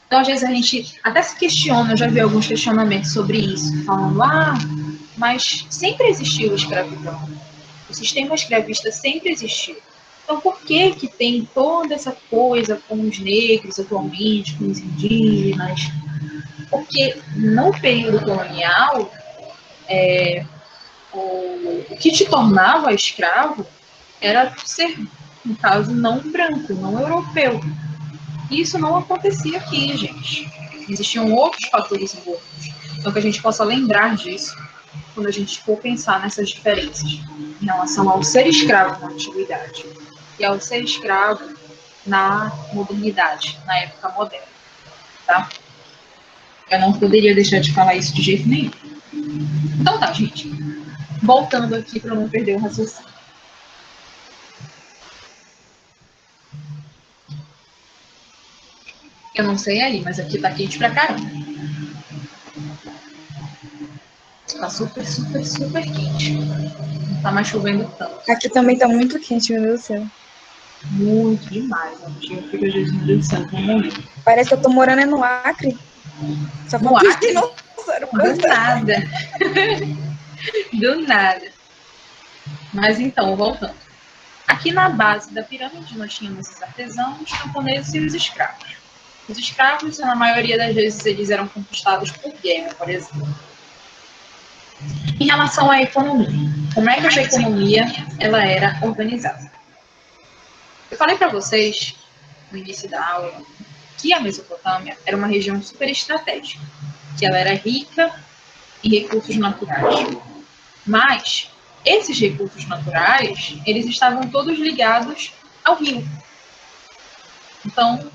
Então, às vezes, a gente até se questiona, eu já vi alguns questionamentos sobre isso, falando, mas sempre existiu escravidão. O sistema escravista sempre existiu. Então, por que que tem toda essa coisa com os negros atualmente, com os indígenas? Porque no período colonial, o que te tornava escravo era ser, no caso, não branco, não europeu. E isso não acontecia aqui, gente. Existiam outros fatores envolvidos. Então, que a gente possa lembrar disso quando a gente for pensar nessas diferenças em relação ao ser escravo na antiguidade e ao ser escravo na modernidade, na época moderna, tá? Eu não poderia deixar de falar isso de jeito nenhum. Então tá, gente. Voltando aqui para não perder o raciocínio. Eu não sei aí, mas aqui tá quente pra caramba. Tá super, super, super quente. Não tá mais chovendo tanto. Aqui também tá muito quente, meu Deus do céu. Muito demais. Eu fico, Jesus, meu Deus do céu, vou morrer. Parece que eu tô morando no Acre. Só No Acre? Do nada. Do nada. Mas então, voltando. Aqui na base da pirâmide nós tínhamos os artesãos, os camponeses e os escravos. Os escravos, na maioria das vezes, eles eram conquistados por guerra, por exemplo. Em relação à economia, como é que essa economia ela era organizada? Eu falei para vocês, no início da aula, que a Mesopotâmia era uma região super estratégica, que ela era rica em recursos naturais. Mas esses recursos naturais, eles estavam todos ligados ao rio. Então,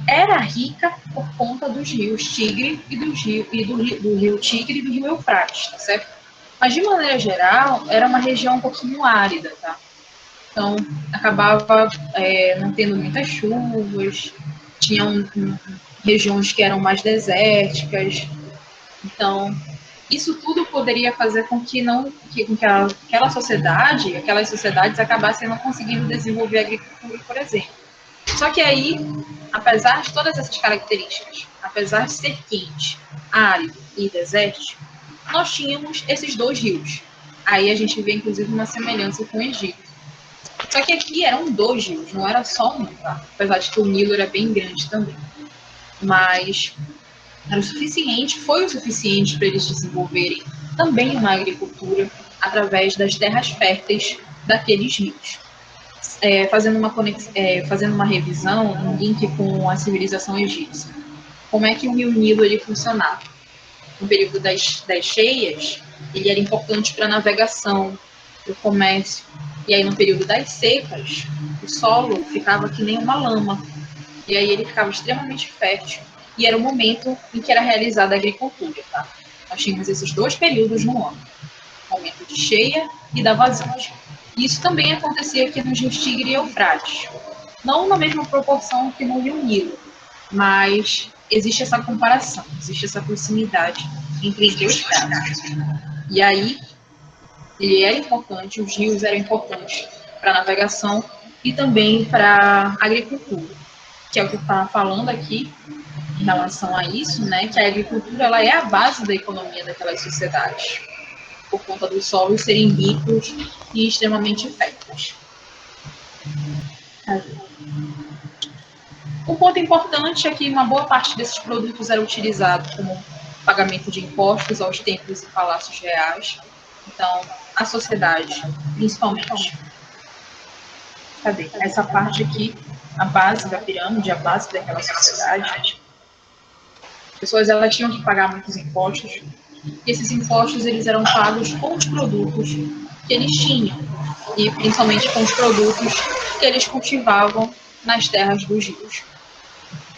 era rica por conta dos rios Tigre e do rio Tigre e do rio Eufrates, tá certo? Mas, de maneira geral, era uma região um pouquinho árida, tá? Então, acabava não tendo muitas chuvas, tinham regiões que eram mais desérticas. Então, isso tudo poderia fazer com que aquelas sociedades acabassem não conseguindo desenvolver a agricultura, por exemplo. Só que aí, apesar de todas essas características, apesar de ser quente, árido e desértico, nós tínhamos esses dois rios. Aí a gente vê, inclusive, uma semelhança com o Egito. Só que aqui eram dois rios, não era só um, tá? Apesar de que o Nilo era bem grande também. Mas foi o suficiente para eles desenvolverem também uma agricultura através das terras férteis daqueles rios. Fazendo uma revisão, um link com a civilização egípcia. Como é que o rio Nilo ele funcionava? No período das cheias, ele era importante para a navegação, para o comércio. E aí, no período das secas, o solo ficava que nem uma lama. E aí ele ficava extremamente fértil. E era o momento em que era realizada a agricultura. Tá? Nós tínhamos esses dois períodos no ano. O momento de cheia e da vazante. Isso também acontecia aqui nos rios Tigre e Eufrates. Não na mesma proporção que no rio Nilo, mas existe essa comparação, existe essa proximidade entre os dois casos. E aí, ele era importante, os rios eram importantes para a navegação e também para a agricultura, que é o que eu estava falando aqui em relação a isso, né, que a agricultura ela é a base da economia daquelas sociedades, por conta dos solos serem ricos e extremamente férteis. Um ponto importante é que uma boa parte desses produtos era utilizado como pagamento de impostos aos templos e palácios reais. Então, a sociedade, principalmente. Cadê? Essa parte aqui, a base da pirâmide, a base daquela sociedade. As pessoas elas tinham que pagar muitos impostos. E esses impostos eles eram pagos com os produtos que eles tinham. E principalmente com os produtos que eles cultivavam nas terras dos rios.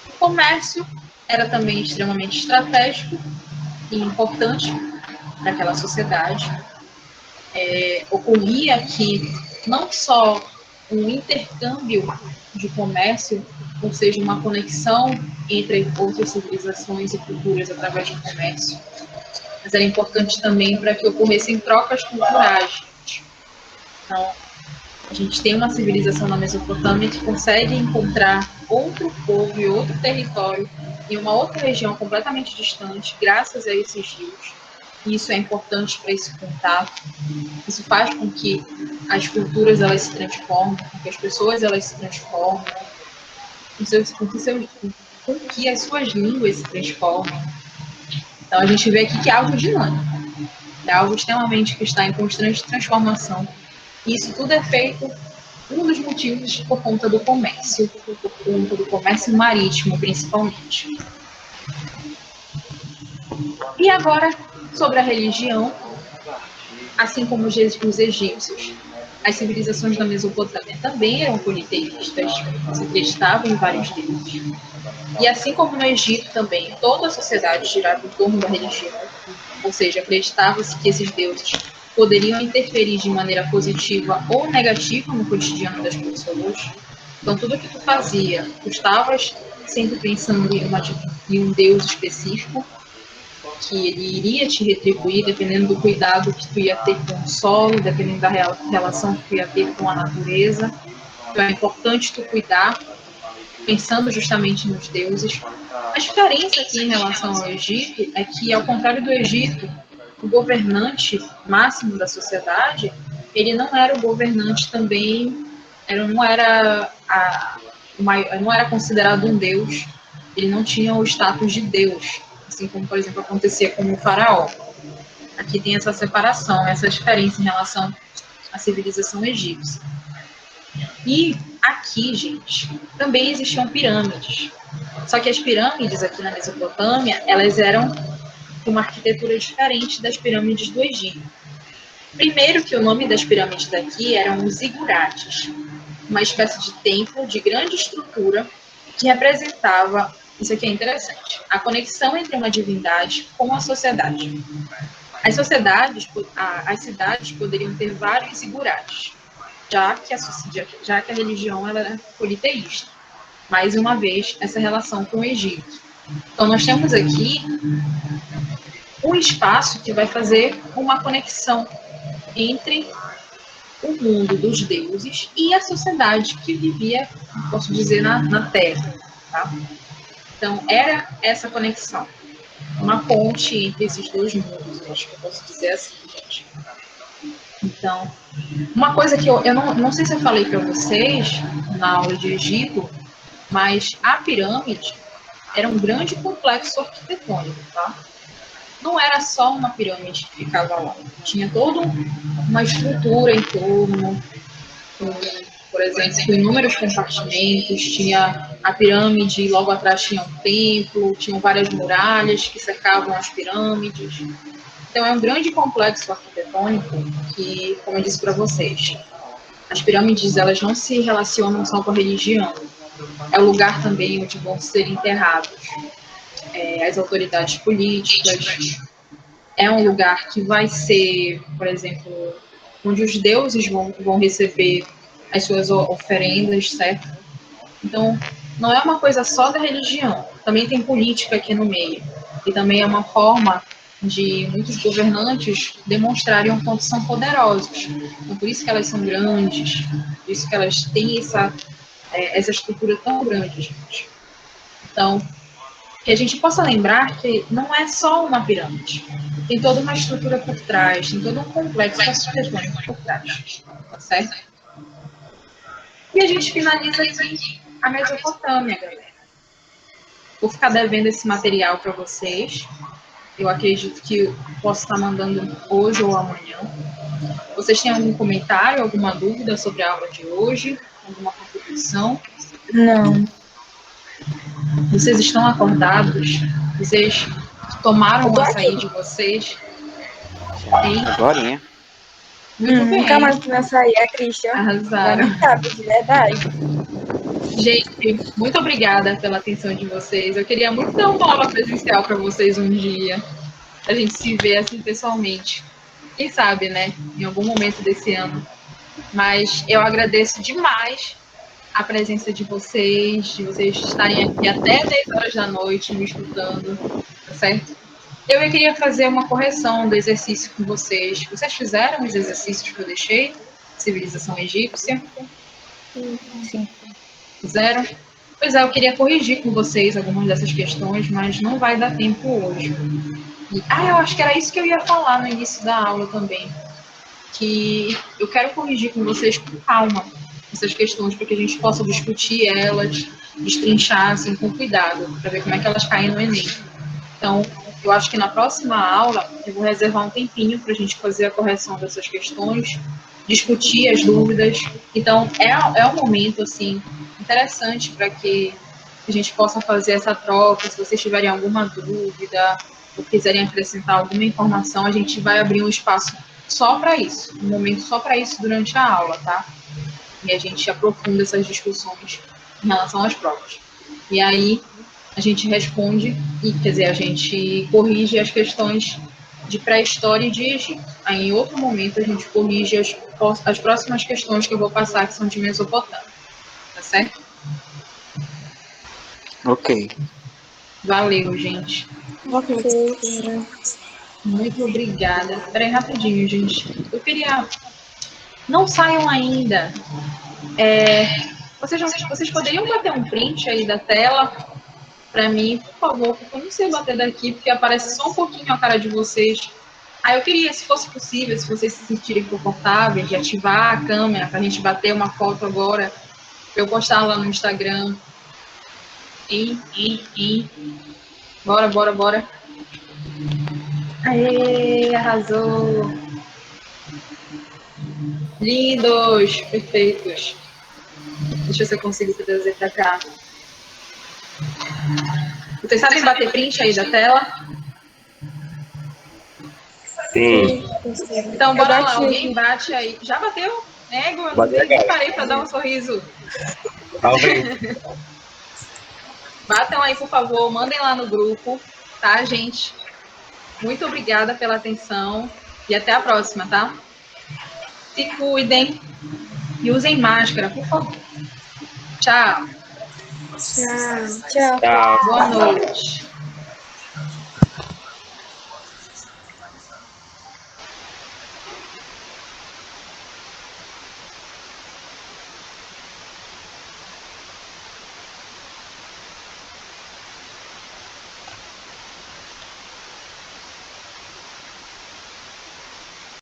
O comércio era também extremamente estratégico e importante para aquela sociedade. Ocorria que não só um intercâmbio de comércio, ou seja, uma conexão entre outras civilizações e culturas através do comércio, mas era importante também para que ocorressem trocas culturais. Então, a gente tem uma civilização na Mesopotâmia que consegue encontrar outro povo e outro território em uma outra região completamente distante, graças a esses rios. E isso é importante para esse contato. Isso faz com que as culturas elas se transformem, com que as pessoas elas se transformem, com que as suas línguas se transformem. Então a gente vê aqui que é algo dinâmico, é algo extremamente que está em constante transformação. E isso tudo é feito, um dos motivos, por conta do comércio, por conta do comércio marítimo, principalmente. E agora, sobre a religião, assim como os egípcios, as civilizações da Mesopotâmia também eram politeístas, se acreditavam em vários deuses. E assim como no Egito também, toda a sociedade girava em torno da religião, ou seja, acreditava-se que esses deuses poderiam interferir de maneira positiva ou negativa no cotidiano das pessoas. Então, tudo que tu fazia, tu estavas sempre pensando em um Deus específico, que ele iria te retribuir dependendo do cuidado que tu ia ter com o solo, dependendo da relação que tu ia ter com a natureza. Então, é importante tu cuidar, pensando justamente nos deuses. A diferença aqui em relação ao Egito é que, ao contrário do Egito, o governante máximo da sociedade, ele não era o governante também, não era considerado um deus, ele não tinha o status de deus, assim como, por exemplo, acontecia com o faraó. Aqui tem essa separação, essa diferença em relação à civilização egípcia. E aqui, gente, também existiam pirâmides. Só que as pirâmides aqui na Mesopotâmia, elas eram de uma arquitetura diferente das pirâmides do Egito. Primeiro que o nome das pirâmides daqui eram os zigurates, uma espécie de templo de grande estrutura que representava, isso aqui é interessante, a conexão entre uma divindade com a sociedade. As cidades poderiam ter vários zigurates, já que a religião ela era politeísta. Mais uma vez, essa relação com o Egito. Então, nós temos aqui um espaço que vai fazer uma conexão entre o mundo dos deuses e a sociedade que vivia, posso dizer, na Terra. Tá? Então, era essa conexão. Uma ponte entre esses dois mundos, eu acho que eu posso dizer assim, gente. Então, uma coisa que eu não sei se eu falei para vocês na aula de Egito, mas a pirâmide era um grande complexo arquitetônico, tá? Não era só uma pirâmide que ficava lá. Tinha toda uma estrutura em torno, por exemplo, com inúmeros compartimentos, tinha a pirâmide, logo atrás tinha um templo, tinham várias muralhas que cercavam as pirâmides. Então, é um grande complexo arquitetônico que, como eu disse para vocês, as pirâmides elas não se relacionam só com a religião. É o lugar também onde vão ser enterrados as autoridades políticas. É um lugar que vai ser, por exemplo, onde os deuses vão receber as suas oferendas, certo? Então, não é uma coisa só da religião, também tem política aqui no meio. E também é uma forma de muitos governantes demonstrarem o quanto são poderosos. Então, por isso que elas são grandes, por isso que elas têm essa estrutura tão grande, gente. Então, que a gente possa lembrar que não é só uma pirâmide. Tem toda uma estrutura por trás, tem todo um complexo arquitetônico por trás. Tá certo? E a gente finaliza aqui a Mesopotâmia, galera. Vou ficar devendo esse material para vocês. Eu acredito que eu posso estar mandando hoje ou amanhã. Vocês têm algum comentário, alguma dúvida sobre a aula de hoje? Alguma contribuição? Não. Vocês estão acordados? Vocês tomaram o açaí de vocês? Agorinha. Muito bem. Nunca mais que açaí é Christian. Arrasaram. Lamentável, de verdade. Gente, muito obrigada pela atenção de vocês. Eu queria muito dar uma aula presencial para vocês um dia. A gente se ver assim pessoalmente. Quem sabe, né? Em algum momento desse ano. Mas eu agradeço demais a presença de vocês estarem aqui até 10 horas da noite me escutando, tá certo? Eu queria fazer uma correção do exercício com vocês. Vocês fizeram os exercícios que eu deixei? Civilização egípcia? Sim. Fizeram? Pois é, eu queria corrigir com vocês algumas dessas questões, mas não vai dar tempo hoje. Eu acho que era isso que eu ia falar no início da aula também. Que eu quero corrigir com vocês com calma essas questões, para que a gente possa discutir elas, destrinchar assim, com cuidado, para ver como é que elas caem no Enem. Então, eu acho que na próxima aula eu vou reservar um tempinho para a gente fazer a correção dessas questões, discutir as dúvidas. Então, é um momento assim, interessante para que a gente possa fazer essa troca. Se vocês tiverem alguma dúvida ou quiserem acrescentar alguma informação, a gente vai abrir um espaço só para isso, um momento só para isso durante a aula, tá? E a gente aprofunda essas discussões em relação às provas. E aí a gente responde, a gente corrige as questões de pré-história e de Egito. Aí em outro momento a gente corrige as próximas questões que eu vou passar, que são de Mesopotâmia. Tá certo? Ok. Valeu, gente. Ok. Muito obrigada. Espera aí rapidinho, gente. Eu queria... Não saiam ainda. Vocês poderiam bater um print aí da tela para mim, por favor, porque eu não sei bater daqui, porque aparece só um pouquinho a cara de vocês. Eu queria, se fosse possível, se vocês se sentirem confortáveis, de ativar a câmera para a gente bater uma foto agora, para eu postar lá no Instagram. Bora. Aê, arrasou. Lindos, perfeitos. Deixa eu ver se eu consigo trazer para cá. Vocês sabem bater print aí da tela? Sim. Então, bora lá. Alguém bate aí. Já bateu? Eu nem parei para dar um sorriso. Batam aí, por favor. Mandem lá no grupo, tá, gente? Muito obrigada pela atenção. E até a próxima, tá? Se cuidem. E usem máscara, por favor. Tchau. Tchau. Tchau. Boa noite.